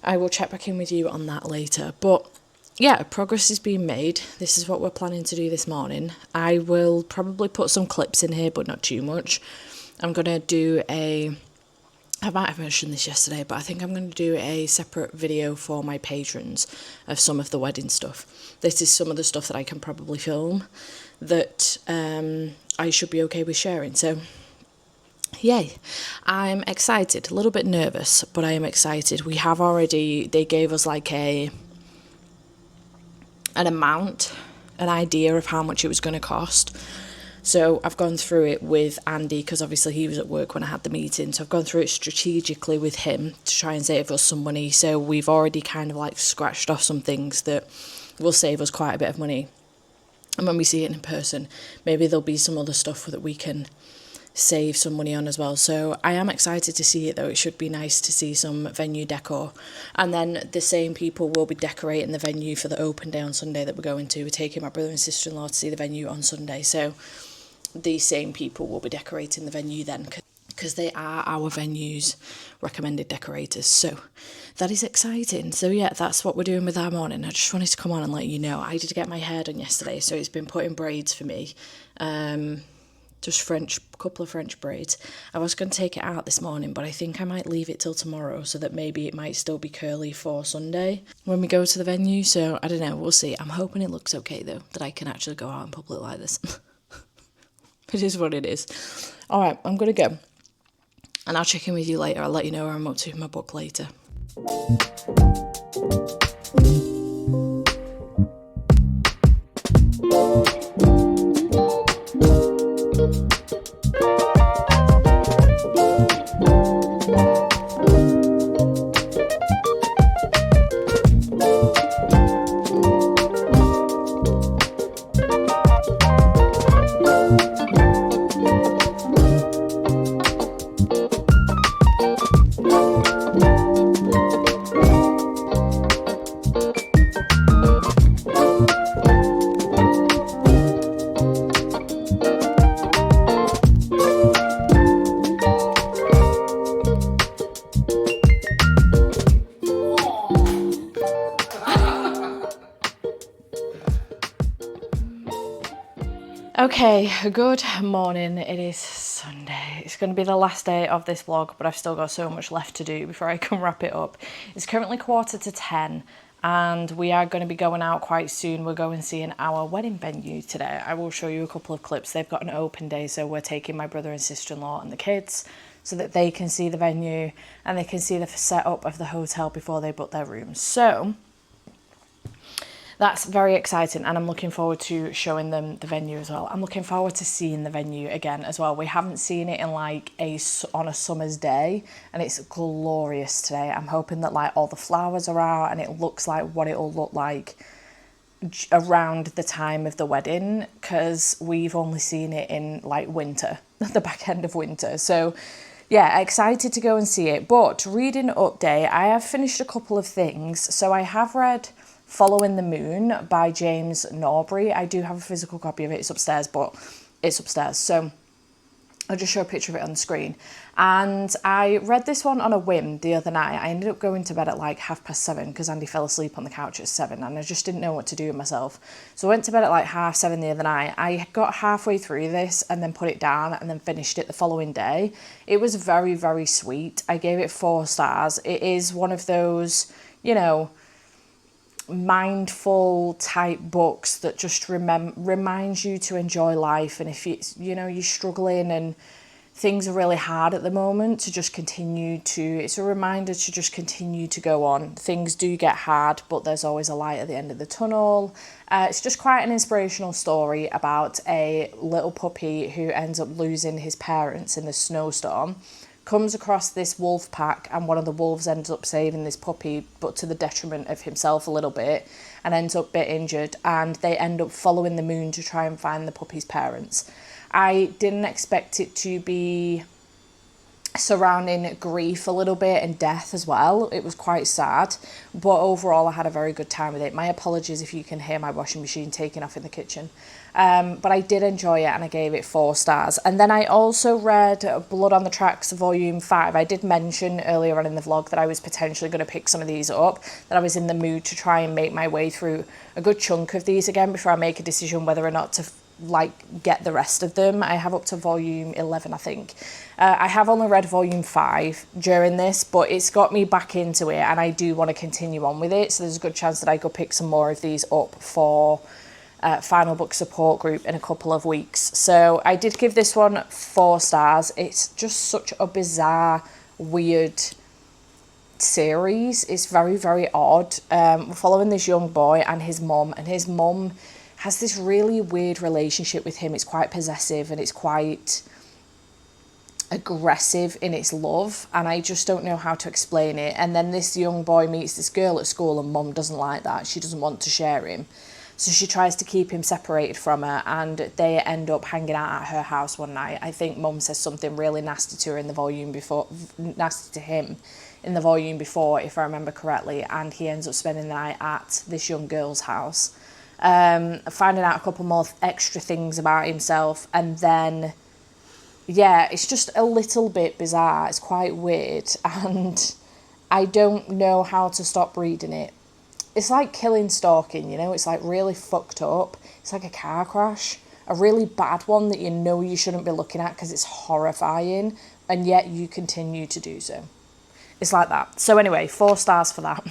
I will check back in with you on that later. But yeah, progress is being made. This is what we're planning to do this morning. I will probably put some clips in here, but not too much. I'm going to do I might have mentioned this yesterday, but I think I'm going to do a separate video for my patrons of some of the wedding stuff. This is some of the stuff that I can probably film that I should be okay with sharing. So, yay. I'm excited, a little bit nervous, but I am excited. We have already, they gave us like an amount, an idea of how much it was going to cost. So I've gone through it with Andy because obviously he was at work when I had the meeting. So I've gone through it strategically with him to try and save us some money. So we've already kind of like scratched off some things that will save us quite a bit of money. And when we see it in person, maybe there'll be some other stuff that we can save some money on as well. So I am excited to see it though. It should be nice to see some venue decor. And then the same people will be decorating the venue for the open day on Sunday that we're going to. We're taking my brother and sister-in-law to see the venue on Sunday. So these same people will be decorating the venue then, because they are our venue's recommended decorators. So that is exciting. So yeah, that's what we're doing with our morning. I just wanted to come on and let you know. I did get my hair done yesterday, so it's been put in braids for me. Just couple of French braids. I was going to take it out this morning, but I think I might leave it till tomorrow so that maybe it might still be curly for Sunday when we go to the venue. So I don't know, we'll see. I'm hoping it looks okay though, that I can actually go out in public like this. It is what it is. All right, I'm going to go. And I'll check in with you later. I'll let you know where I'm up to with my book later. Okay, good morning. It is Sunday. It's going to be the last day of this vlog, but I've still got so much left to do before I can wrap it up. It's currently 9:45 and we are going to be going out quite soon. We're going seeing our wedding venue today. I will show you a couple of clips. They've got an open day, so we're taking my brother and sister-in-law and the kids so that they can see the venue and they can see the setup of the hotel before they book their rooms. So that's very exciting, and I'm looking forward to showing them the venue as well. I'm looking forward to seeing the venue again as well. We haven't seen it in like on a summer's day, and it's glorious today. I'm hoping that like all the flowers are out and it looks like what it'll look like around the time of the wedding, because we've only seen it in like winter, the back end of winter. So yeah, excited to go and see it. But reading update, I have finished a couple of things. So I have read Following the Moon by James Norbury. I do have a physical copy of it. It's upstairs, but it's upstairs. So I'll just show a picture of it on the screen. And I read this one on a whim the other night. I ended up going to bed at like 7:30 because Andy fell asleep on the couch at 7 and I just didn't know what to do with myself. So I went to bed at like 7:30 the other night. I got halfway through this and then put it down and then finished it the following day. It was very, very sweet. I gave it 4 stars. It is one of those, you know, mindful type books that just reminds you to enjoy life, and if it's, you know, you're struggling and things are really hard at the moment, to just continue to, it's a reminder to just continue to go on. Things do get hard, but there's always a light at the end of the tunnel. It's just quite an inspirational story about a little puppy who ends up losing his parents in a snowstorm, comes across this wolf pack, and one of the wolves ends up saving this puppy, but to the detriment of himself a little bit, and ends up a bit injured, and they end up following the moon to try and find the puppy's parents. I didn't expect it to be surrounding grief a little bit and death as well. It was quite sad, but overall I had a very good time with it. My apologies if you can hear my washing machine taking off in the kitchen. But I did enjoy it and I gave it 4 stars. And then I also read Blood on the Tracks Volume 5. I did mention earlier on in the vlog that I was potentially going to pick some of these up, that I was in the mood to try and make my way through a good chunk of these again before I make a decision whether or not to like get the rest of them. I have up to volume 11, I think. I have only read volume 5 during this, but it's got me back into it and I do want to continue on with it. So there's a good chance that I could pick some more of these up for Final Book Support Group in a couple of weeks. So I did give this one 4 stars. It's just such a bizarre, weird series. It's very, very odd. We're following this young boy and his mum has this really weird relationship with him. It's quite possessive and it's quite aggressive in its love, and I just don't know how to explain it. And then this young boy meets this girl at school and mum doesn't like that. She doesn't want to share him. So she tries to keep him separated from her, and they end up hanging out at her house one night. I think mum says something really nasty to her in the volume before, nasty to him in the volume before, if I remember correctly, and he ends up spending the night at this young girl's house. Finding out a couple more extra things about himself, and then yeah, it's just a little bit bizarre. It's quite weird and I don't know how to stop reading it. It's like Killing Stalking, you know, it's like really fucked up. It's like a car crash, a really bad one that you know you shouldn't be looking at because it's horrifying, and yet you continue to do so. It's like that. So anyway, 4 stars for that.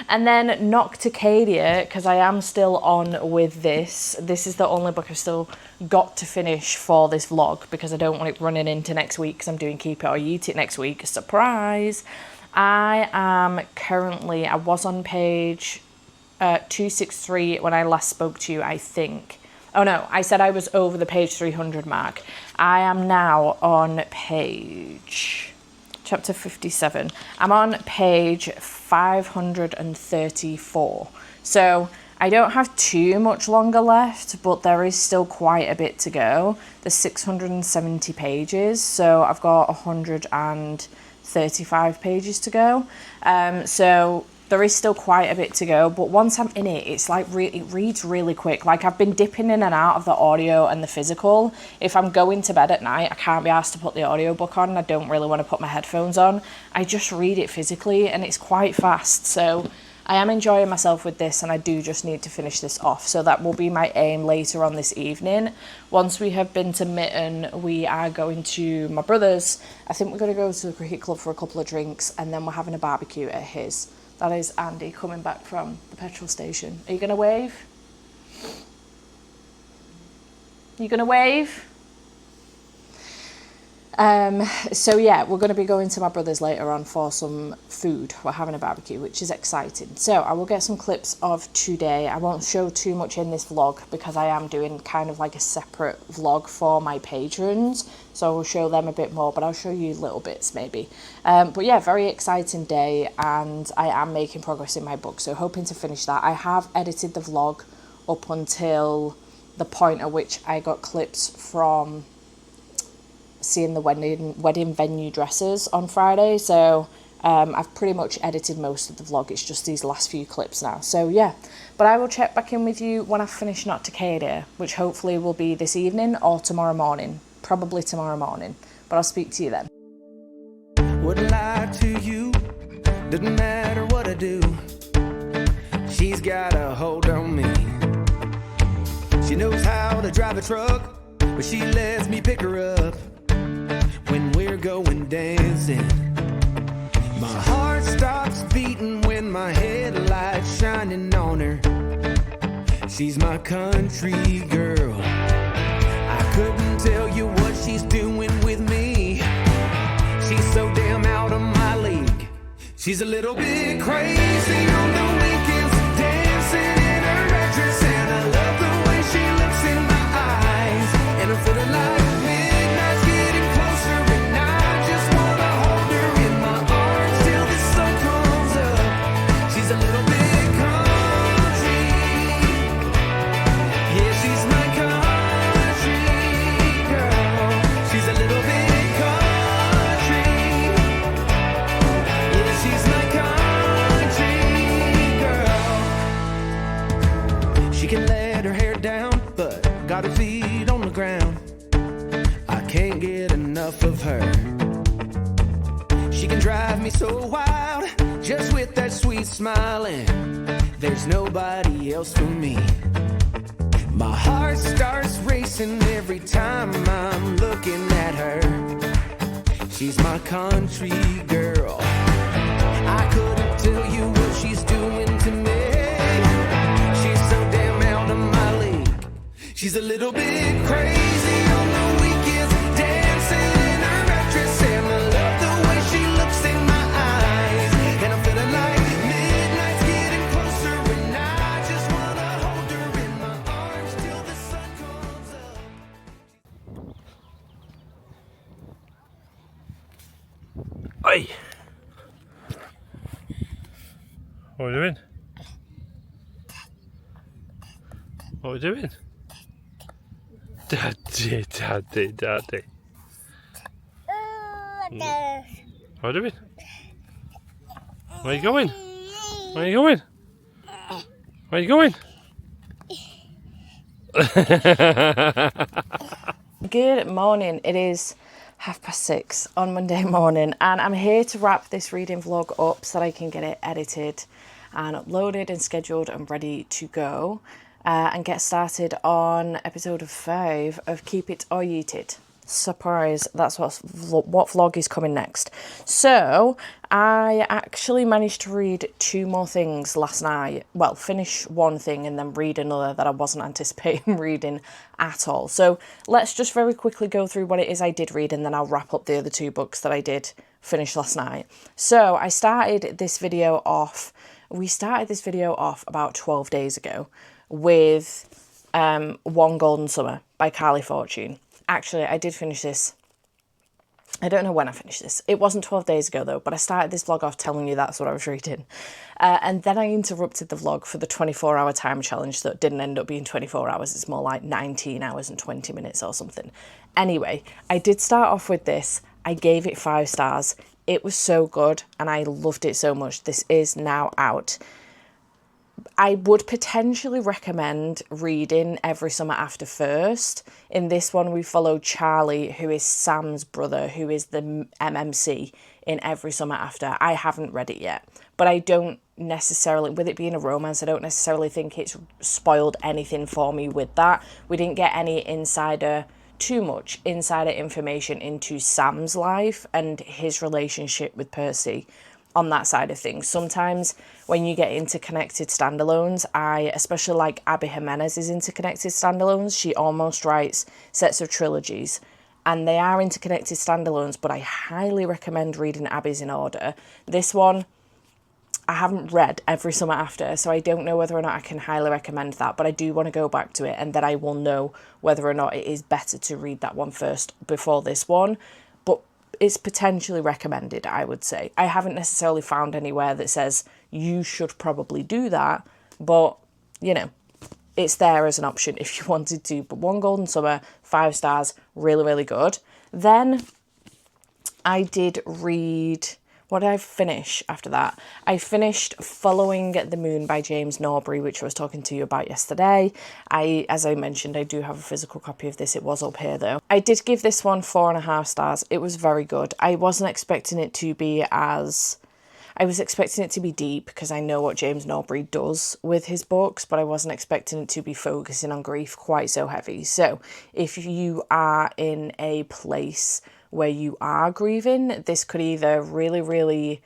And then Nocticadia, because I am still on with this. This is the only book I've still got to finish for this vlog because I don't want it running into next week because I'm doing Keep It or Eat It next week. Surprise! I am currently, I was on page 263 when I last spoke to you, I think. Oh no, I said I was over the page 300 mark. I am now on page... chapter 57. I'm on page 534. So I don't have too much longer left, but there is still quite a bit to go. There's 670 pages, so I've got 135 pages to go. So there is still quite a bit to go, but once I'm in it, it's like it reads really quick. Like I've been dipping in and out of the audio and the physical. If I'm going to bed at night, I can't be asked to put the audiobook on. I don't really want to put my headphones on. I just read it physically and it's quite fast. So I am enjoying myself with this, and I do just need to finish this off. So that will be my aim later on this evening. Once we have been to Mitten, we are going to my brother's. I think we're going to go to the cricket club for a couple of drinks, and then we're having a barbecue at his. That is Andy coming back from the petrol station. Are you going to wave? You going to wave? So yeah, we're going to be going to my brother's later on for some food. We're having a barbecue, which is exciting. So I will get some clips of today. I won't show too much in this vlog because I am doing kind of like a separate vlog for my patrons. So I will show them a bit more, but I'll show you little bits maybe. But yeah, very exciting day, and I am making progress in my book. So hoping to finish that. I have edited the vlog up until the point at which I got clips from seeing the wedding venue dresses on Friday. So I've pretty much edited most of the vlog. It's just these last few clips now. So yeah, but I will check back in with you when I finish Not Takeda, which hopefully will be this evening or tomorrow morning. Probably tomorrow morning, but I'll speak to you then. Wouldn't lie to you, doesn't matter what I do. She's got a hold on me. She knows how to drive a truck, but she lets me pick her up when we're going dancing. My heart stops beating when my headlights shining on her. She's my country girl. I couldn't tell you what she's doing with me. She's so damn out of my league. She's a little bit crazy on the weekends, dancing in her red dress, and I love the way she looks in my eyes, and I'm feeling like midnight's getting closer, and I just wanna hold her in my arms till the sun comes up. She's a little bit country, yeah, she's my country girl. She's a little bit country, yeah, she's my country girl. She can let her hair down, but got her feet on the ground. I can't get enough of her. She can drive me so wild, just with that sweet smile, and there's nobody else for me. My heart starts racing every time I'm looking at her. She's my country girl. I couldn't tell you what she's doing to me. She's so damn out of my league. She's a little bit crazy on the weekends, dancing in her red dress, and I love the way she looks in my eyes, and I'm feeling like midnight's getting closer, and I just wanna hold her in my arms till the sun comes up. Oi! What are we doing? What are we doing? Daddy, daddy, daddy. What are we doing? Where are you going? Where are you going? Where are you going? Good morning. It is 6:30 on Monday morning, and I'm here to wrap this reading vlog up so that I can get it edited and uploaded and scheduled and ready to go, and get started on episode 5 of Keep It or Yeet It. Surprise, that's what vlog is coming next. So I actually managed to read 2 more things last night. Well, finish one thing and then read another that I wasn't anticipating reading at all. So let's just very quickly go through what it is I did read, and then I'll wrap up the other 2 books that I did finish last night. So I started this video off, we started this video off about 12 days ago with One Golden Summer by Carly Fortune. Actually, I did finish this. I don't know when I finished this. It wasn't 12 days ago though, but I started this vlog off telling you that's what I was reading. And then I interrupted the vlog for the 24-hour time challenge that didn't end up being 24 hours. It's more like 19 hours and 20 minutes or something. Anyway, I did start off with this. I gave it 5 stars. It was so good and I loved it so much. This is now out. I would potentially recommend reading Every Summer After first. In this one, we follow Charlie, who is Sam's brother, who is the MMC in Every Summer After. I haven't read it yet, but I don't necessarily, with it being a romance, I don't necessarily think it's spoiled anything for me with that. We didn't get any too much insider information into Sam's life and his relationship with Percy on that side of things. Sometimes when you get interconnected standalones, I especially like Abby Jimenez's interconnected standalones. She almost writes sets of trilogies, and they are interconnected standalones, but I highly recommend reading Abby's in order. This one, I haven't read Every Summer After, so I don't know whether or not I can highly recommend that, but I do want to go back to it, and then I will know whether or not it is better to read that one first before this one. But it's potentially recommended, I would say. I haven't necessarily found anywhere that says you should probably do that, but, you know, it's there as an option if you wanted to. But One Golden Summer, 5 stars, really, really good. Then I did read... What did I finish after that? I finished Following the Moon by James Norbury, which I was talking to you about yesterday. As I mentioned, I do have a physical copy of this. It was up here though. I did give this one 4.5 stars. It was very good. I wasn't expecting it to be as... I was expecting it to be deep because I know what James Norbury does with his books, but I wasn't expecting it to be focusing on grief quite so heavy. So if you are in a place where you are grieving, this could either really, really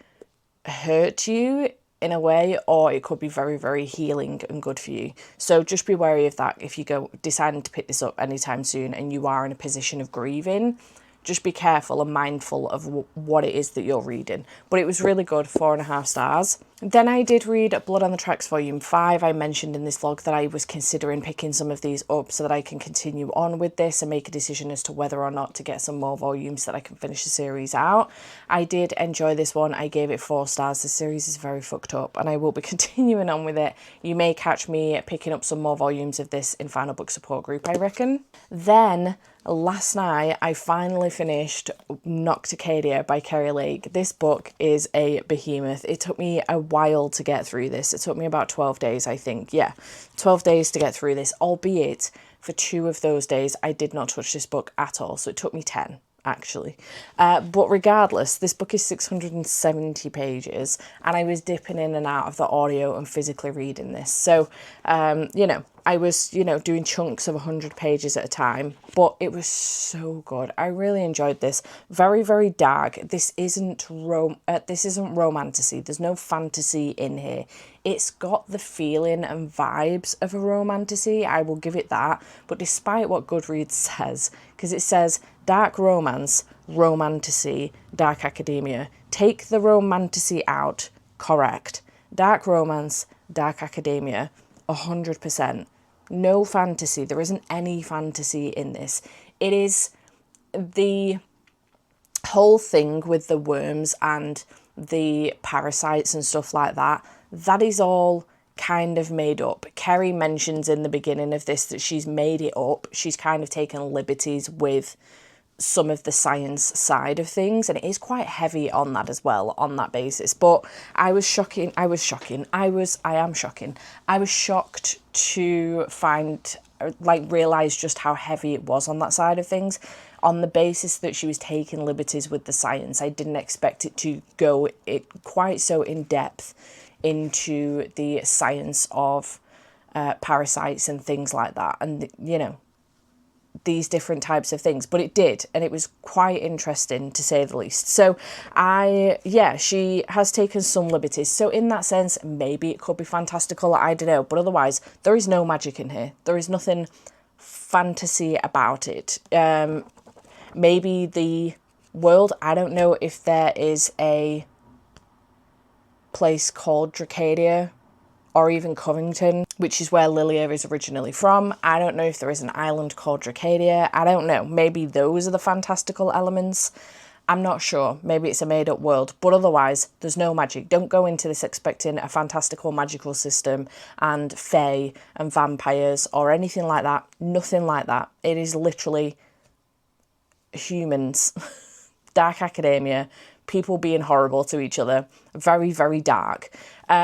hurt you in a way, or it could be very, very healing and good for you. So just be wary of that if you go deciding to pick this up anytime soon and you are in a position of grieving. Just be careful and mindful of what it is that you're reading. But it was really good, 4.5 stars. Then I did read Blood on the Tracks Volume 5. I mentioned in this vlog that I was considering picking some of these up so that I can continue on with this and make a decision as to whether or not to get some more volumes so that I can finish the series out. I did enjoy this one. I gave it 4 stars. The series is very fucked up and I will be continuing on with it. You may catch me picking up some more volumes of this in Final Book Support Group, I reckon. Then last night, I finally finished Nocticadia by Kerry Lake. This book is a behemoth. It took me a while to get through this. It took me about 12 days, I think. Yeah, 12 days to get through this, albeit for 2 of those days, I did not touch this book at all. So it took me 10, actually. But regardless, this book is 670 pages, and I was dipping in and out of the audio and physically reading this. So, you know, I was, you know, doing chunks of 100 pages at a time, but it was so good. I really enjoyed this. Very, very dark. This isn't romantasy. There's no fantasy in here. It's got the feeling and vibes of a romantasy. I will give it that. But despite what Goodreads says, because it says dark romance, romantasy, dark academia. Take the romantasy out. Correct. Dark romance, dark academia. 100%. No fantasy. There isn't any fantasy in this. It is the whole thing with the worms and the parasites and stuff like that. That is all kind of made up. Kerry mentions in the beginning of this that she's made it up. She's kind of taken liberties with some of the science side of things, and it is quite heavy on that as well, on that basis. But I was shocked to find, like, realise just how heavy it was on that side of things. On the basis that she was taking liberties with the science, I didn't expect it to go quite so in depth into the science of parasites and things like that, and, you know, these different types of things, but it did, and it was quite interesting to say the least. So she has taken some liberties, so in that sense maybe it could be fantastical, I don't know, but otherwise there is no magic in here. There is nothing fantasy about it. Maybe the world, I don't know if there is a place called Dracadia or even Covington, which is where Lilia is originally from. I don't know if there is an island called Dracadia. I don't know. Maybe those are the fantastical elements. I'm not sure. Maybe it's a made-up world. But otherwise, there's no magic. Don't go into this expecting a fantastical magical system and fae and vampires or anything like that. Nothing like that. It is literally humans, dark academia, people being horrible to each other. Very, very dark.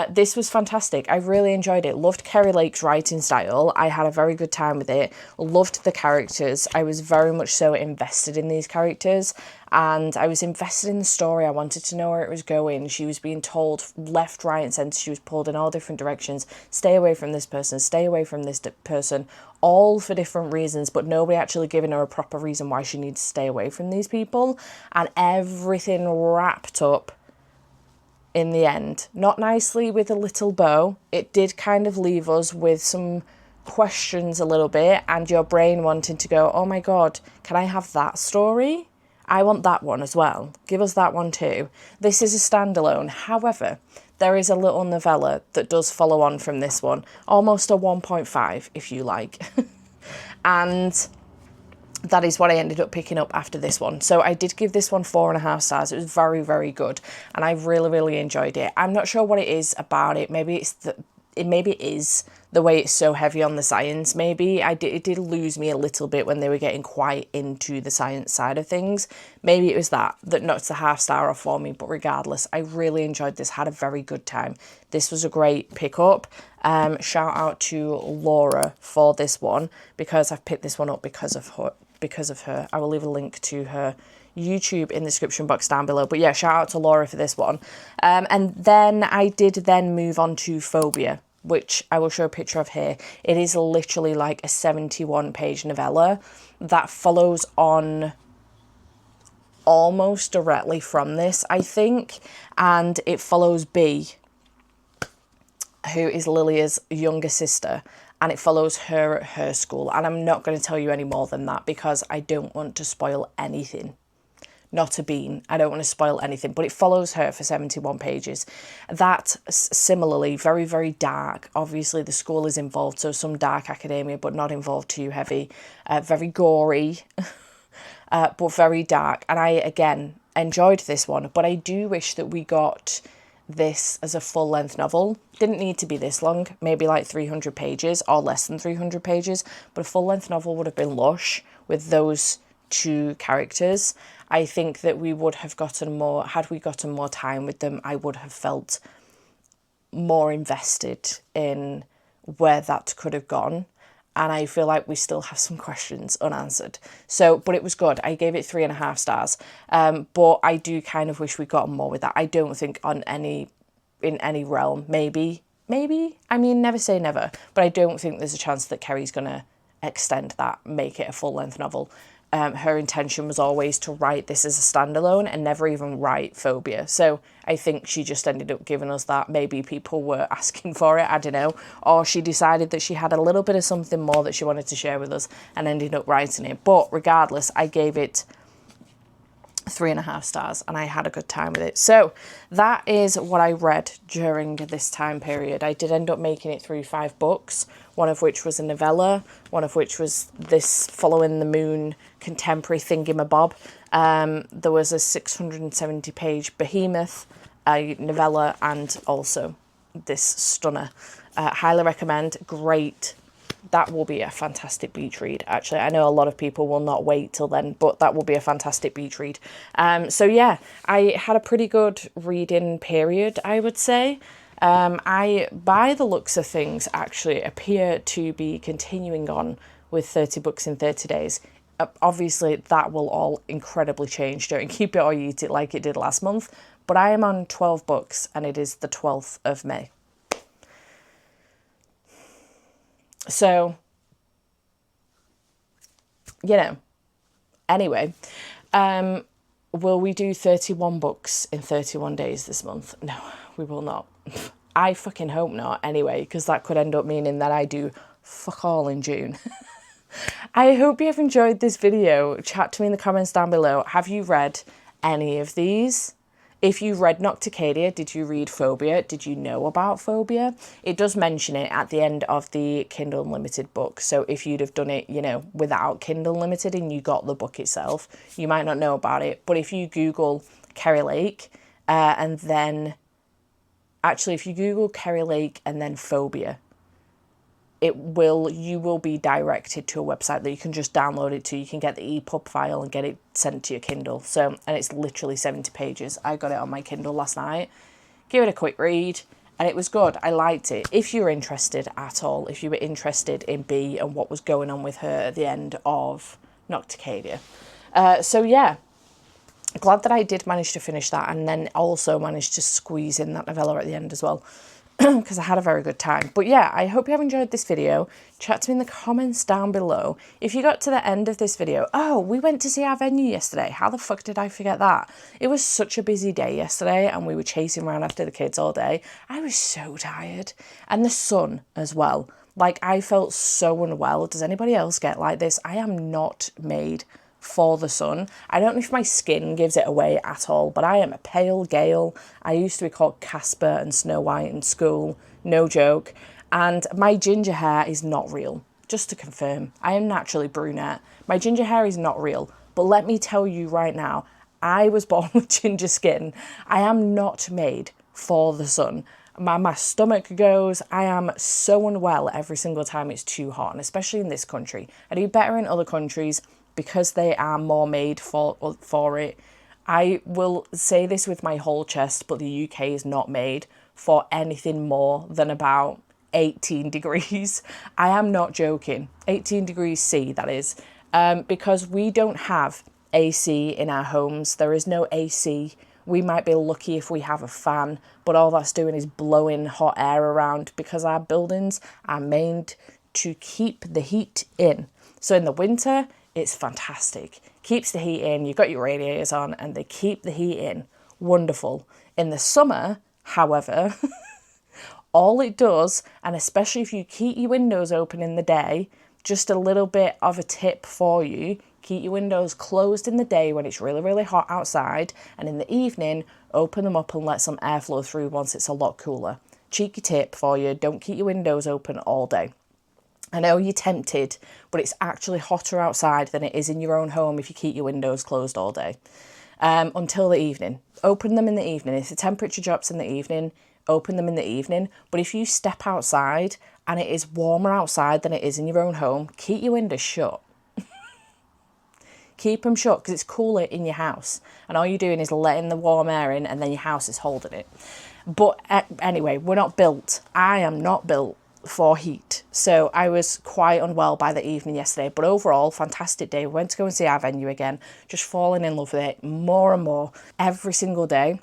This was fantastic. I really enjoyed it. Loved Kerry Lake's writing style. I had a very good time with it. Loved the characters. I was very much so invested in these characters, and I was invested in the story. I wanted to know where it was going. She was being told left, right and centre. She was pulled in all different directions. Stay away from this person. Stay away from this person. All for different reasons, but nobody actually giving her a proper reason why she needs to stay away from these people. And everything wrapped up in the end. Not nicely, with a little bow. It did kind of leave us with some questions a little bit, and your brain wanting to go, oh my God, can I have that story? I want that one as well. Give us that one too. This is a standalone. However, there is a little novella that does follow on from this one. Almost a 1.5, if you like. And that is what I ended up picking up after this one. So I did give this one 4.5 stars. It was very, very good. And I really, really enjoyed it. I'm not sure what it is about it. Maybe it's maybe it is the way it's so heavy on the science. Maybe it did lose me a little bit when they were getting quite into the science side of things. Maybe it was that knocked the 0.5 star off for me. But regardless, I really enjoyed this. Had a very good time. This was a great pickup. Shout out to Laura for this one, because I've picked this one up because of her. I will leave a link to her YouTube in the description box down below. But yeah, shout out to Laura for this one. And then I did then move on to Phobia, which I will show a picture of here. It is literally like a 71-page novella that follows on almost directly from this, I think. And it follows B, who is Lilia's younger sister. And it follows her at her school. And I'm not going to tell you any more than that, because I don't want to spoil anything. Not a bean. I don't want to spoil anything. But it follows her for 71 pages. That, similarly, very, very dark. Obviously, the school is involved, so some dark academia, but not involved too heavy. Very gory, but very dark. And I, again, enjoyed this one. But I do wish that we got this as a full-length novel. Didn't need to be this long, maybe like 300 pages or less than 300 pages, but a full-length novel would have been lush with those two characters. I think that we would have gotten more, had we gotten more time with them, I would have felt more invested in where that could have gone. And I feel like we still have some questions unanswered. So, but it was good. I gave it 3.5 stars. But I do kind of wish we got more with that. I don't think in any realm, maybe, I mean, never say never, but I don't think there's a chance that Kerry's going to extend that, make it a full-length novel. Her intention was always to write this as a standalone and never even write Phobia. So I think she just ended up giving us that. Maybe people were asking for it, I don't know. Or she decided that she had a little bit of something more that she wanted to share with us and ended up writing it. But regardless, I gave it 3.5 stars and I had a good time with it. So that is what I read during this time period. I did end up making it through 5 books, one of which was a novella, one of which was this Following the Moon contemporary thingamabob. There was a 670-page behemoth, a novella, and also this stunner. Highly recommend. Great. That will be a fantastic beach read. Actually, I know a lot of people will not wait till then, but that will be a fantastic beach read. So yeah, I had a pretty good reading period, I would say. I, by the looks of things, actually appear to be continuing on with 30 books in 30 days. Obviously, that will all incredibly change during Keep It or Eat It like it did last month. But I am on 12 books and it is the 12th of May. So, you know, anyway, will we do 31 books in 31 days this month? No, we will not. I fucking hope not anyway, because that could end up meaning that I do fuck all in June. I hope you have enjoyed this video. Chat to me in the comments down below. Have you read any of these? If you read Nocticadia, did you read Phobia? Did you know about Phobia? It does mention it at the end of the Kindle Unlimited book. So if you'd have done it, you know, without Kindle Unlimited and you got the book itself, you might not know about it. But if you Google Kerry Lake and then... Actually, if you Google Kerry Lake and then Phobia, you will be directed to a website that you can just download it to. You can get the EPUB file and get it sent to your Kindle. So, and it's literally 70 pages. I got it on my Kindle last night. Give it a quick read, and it was good. I liked it. If you're interested at all, if you were interested in Bea and what was going on with her at the end of Nocticadia. So yeah, glad that I did manage to finish that, and then also managed to squeeze in that novella at the end as well, because I had a very good time. But yeah, I hope you have enjoyed this video. Chat to me in the comments down below. If you got to the end of this video, oh, we went to see our venue yesterday. How the fuck did I forget that? It was such a busy day yesterday, and we were chasing around after the kids all day. I was so tired. And the sun as well. Like, I felt so unwell. Does anybody else get like this? I am not made for the sun. I don't know if my skin gives it away at all, but I am a pale Gale. I used to be called Casper and Snow White in school, no joke. And my ginger hair is not real, just to confirm. I am naturally brunette. My ginger hair is not real, but let me tell you right now, I was born with ginger skin. I am not made for the sun. My stomach goes. I am so unwell every single time it's too hot, and especially in this country. I do better in other countries because they are more made for it. I will say this with my whole chest, but the UK is not made for anything more than about 18 degrees. I am not joking. 18 degrees C, that is. Because we don't have AC in our homes. There is no AC. We might be lucky if we have a fan, but all that's doing is blowing hot air around because our buildings are made to keep the heat in. So in the winter, it's fantastic. Keeps the heat in. You've got your radiators on and they keep the heat in. Wonderful. In the summer, however, all it does, and especially if you keep your windows open in the day, just a little bit of a tip for you, keep your windows closed in the day when it's really, really hot outside, and in the evening, open them up and let some air flow through once it's a lot cooler. Cheeky tip for you, don't keep your windows open all day. I know you're tempted, but it's actually hotter outside than it is in your own home if you keep your windows closed all day. Until the evening. Open them in the evening. If the temperature drops in the evening, open them in the evening. But if you step outside and it is warmer outside than it is in your own home, keep your windows shut. Keep them shut because it's cooler in your house. And all you're doing is letting the warm air in and then your house is holding it. But anyway, we're not built. I am not built for heat. So I was quite unwell by the evening yesterday, but overall fantastic day. We went to go and see our venue again, just falling in love with it more and more every single day.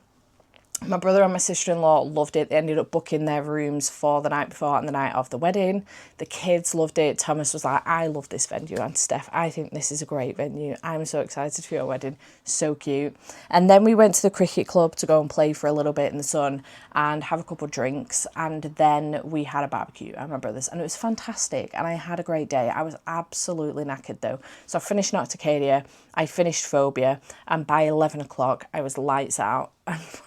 My brother and my sister-in-law loved it. They ended up booking their rooms for the night before and the night of the wedding. The kids loved it. Thomas was like, I love this venue. And Steph, I think this is a great venue. I'm so excited for your wedding. So cute. And then we went to the cricket club to go and play for a little bit in the sun and have a couple of drinks. And then we had a barbecue at my brother's. And it was fantastic. And I had a great day. I was absolutely knackered though. So I finished Nocticadia. I finished Phobia. And by 11 o'clock, I was lights out.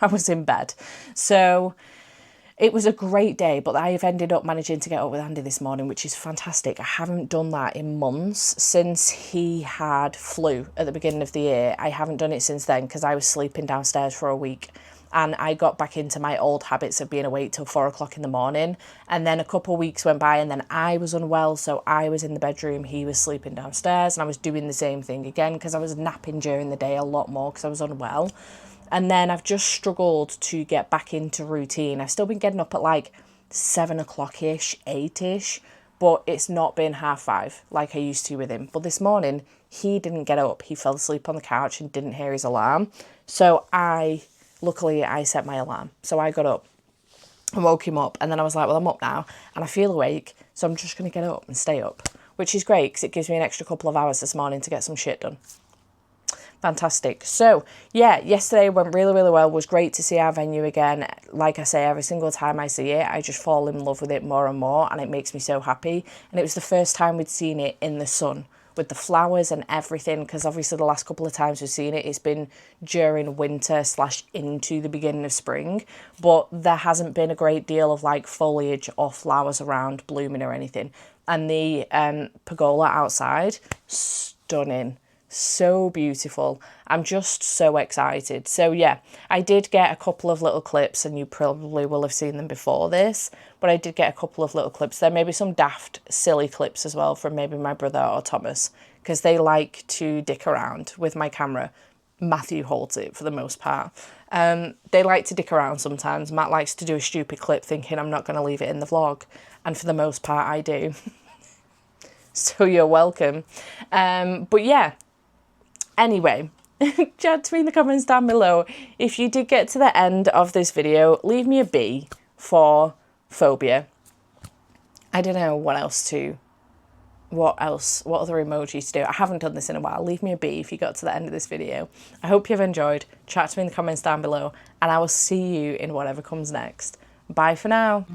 I was in bed. So it was a great day, but I've ended up managing to get up with Andy this morning, which is fantastic. I haven't done that in months since he had flu at the beginning of the year. I haven't done it since then because I was sleeping downstairs for a week and I got back into my old habits of being awake till 4 o'clock in the morning. And then a couple of weeks went by and then I was unwell. So I was in the bedroom, he was sleeping downstairs, and I was doing the same thing again because I was napping during the day a lot more because I was unwell. And then I've just struggled to get back into routine. I've still been getting up at like 7 o'clock-ish, 8-ish, but it's not been 5:30 like I used to with him. But this morning, he didn't get up. He fell asleep on the couch and didn't hear his alarm. So luckily, I set my alarm. So I got up and woke him up. And then I was like, well, I'm up now and I feel awake. So I'm just going to get up and stay up, which is great because it gives me an extra couple of hours this morning to get some shit done. Fantastic. So yeah, yesterday went really, really well. It was great to see our venue again. Like I say, every single time I see it, I just fall in love with it more and more, and it makes me so happy. And it was the first time we'd seen it in the sun with the flowers and everything, because obviously the last couple of times we've seen it, it's been during winter / into the beginning of spring, but there hasn't been a great deal of like foliage or flowers around blooming or anything. And the pergola outside, stunning. So beautiful. I'm just so excited. So yeah, I did get a couple of little clips, and you probably will have seen them before this, but I did get a couple of little clips. There may be some daft, silly clips as well from maybe my brother or Thomas, because they like to dick around with my camera. Matthew holds it for the most part. They like to dick around sometimes. Matt likes to do a stupid clip thinking I'm not going to leave it in the vlog, and for the most part I do. So you're welcome. But yeah, anyway, chat to me in the comments down below. If you did get to the end of this video, leave me a B for phobia. I don't know what other emojis to do. I haven't done this in a while. Leave me a B if you got to the end of this video. I hope you've enjoyed. Chat to me in the comments down below, and I will see you in whatever comes next. Bye for now.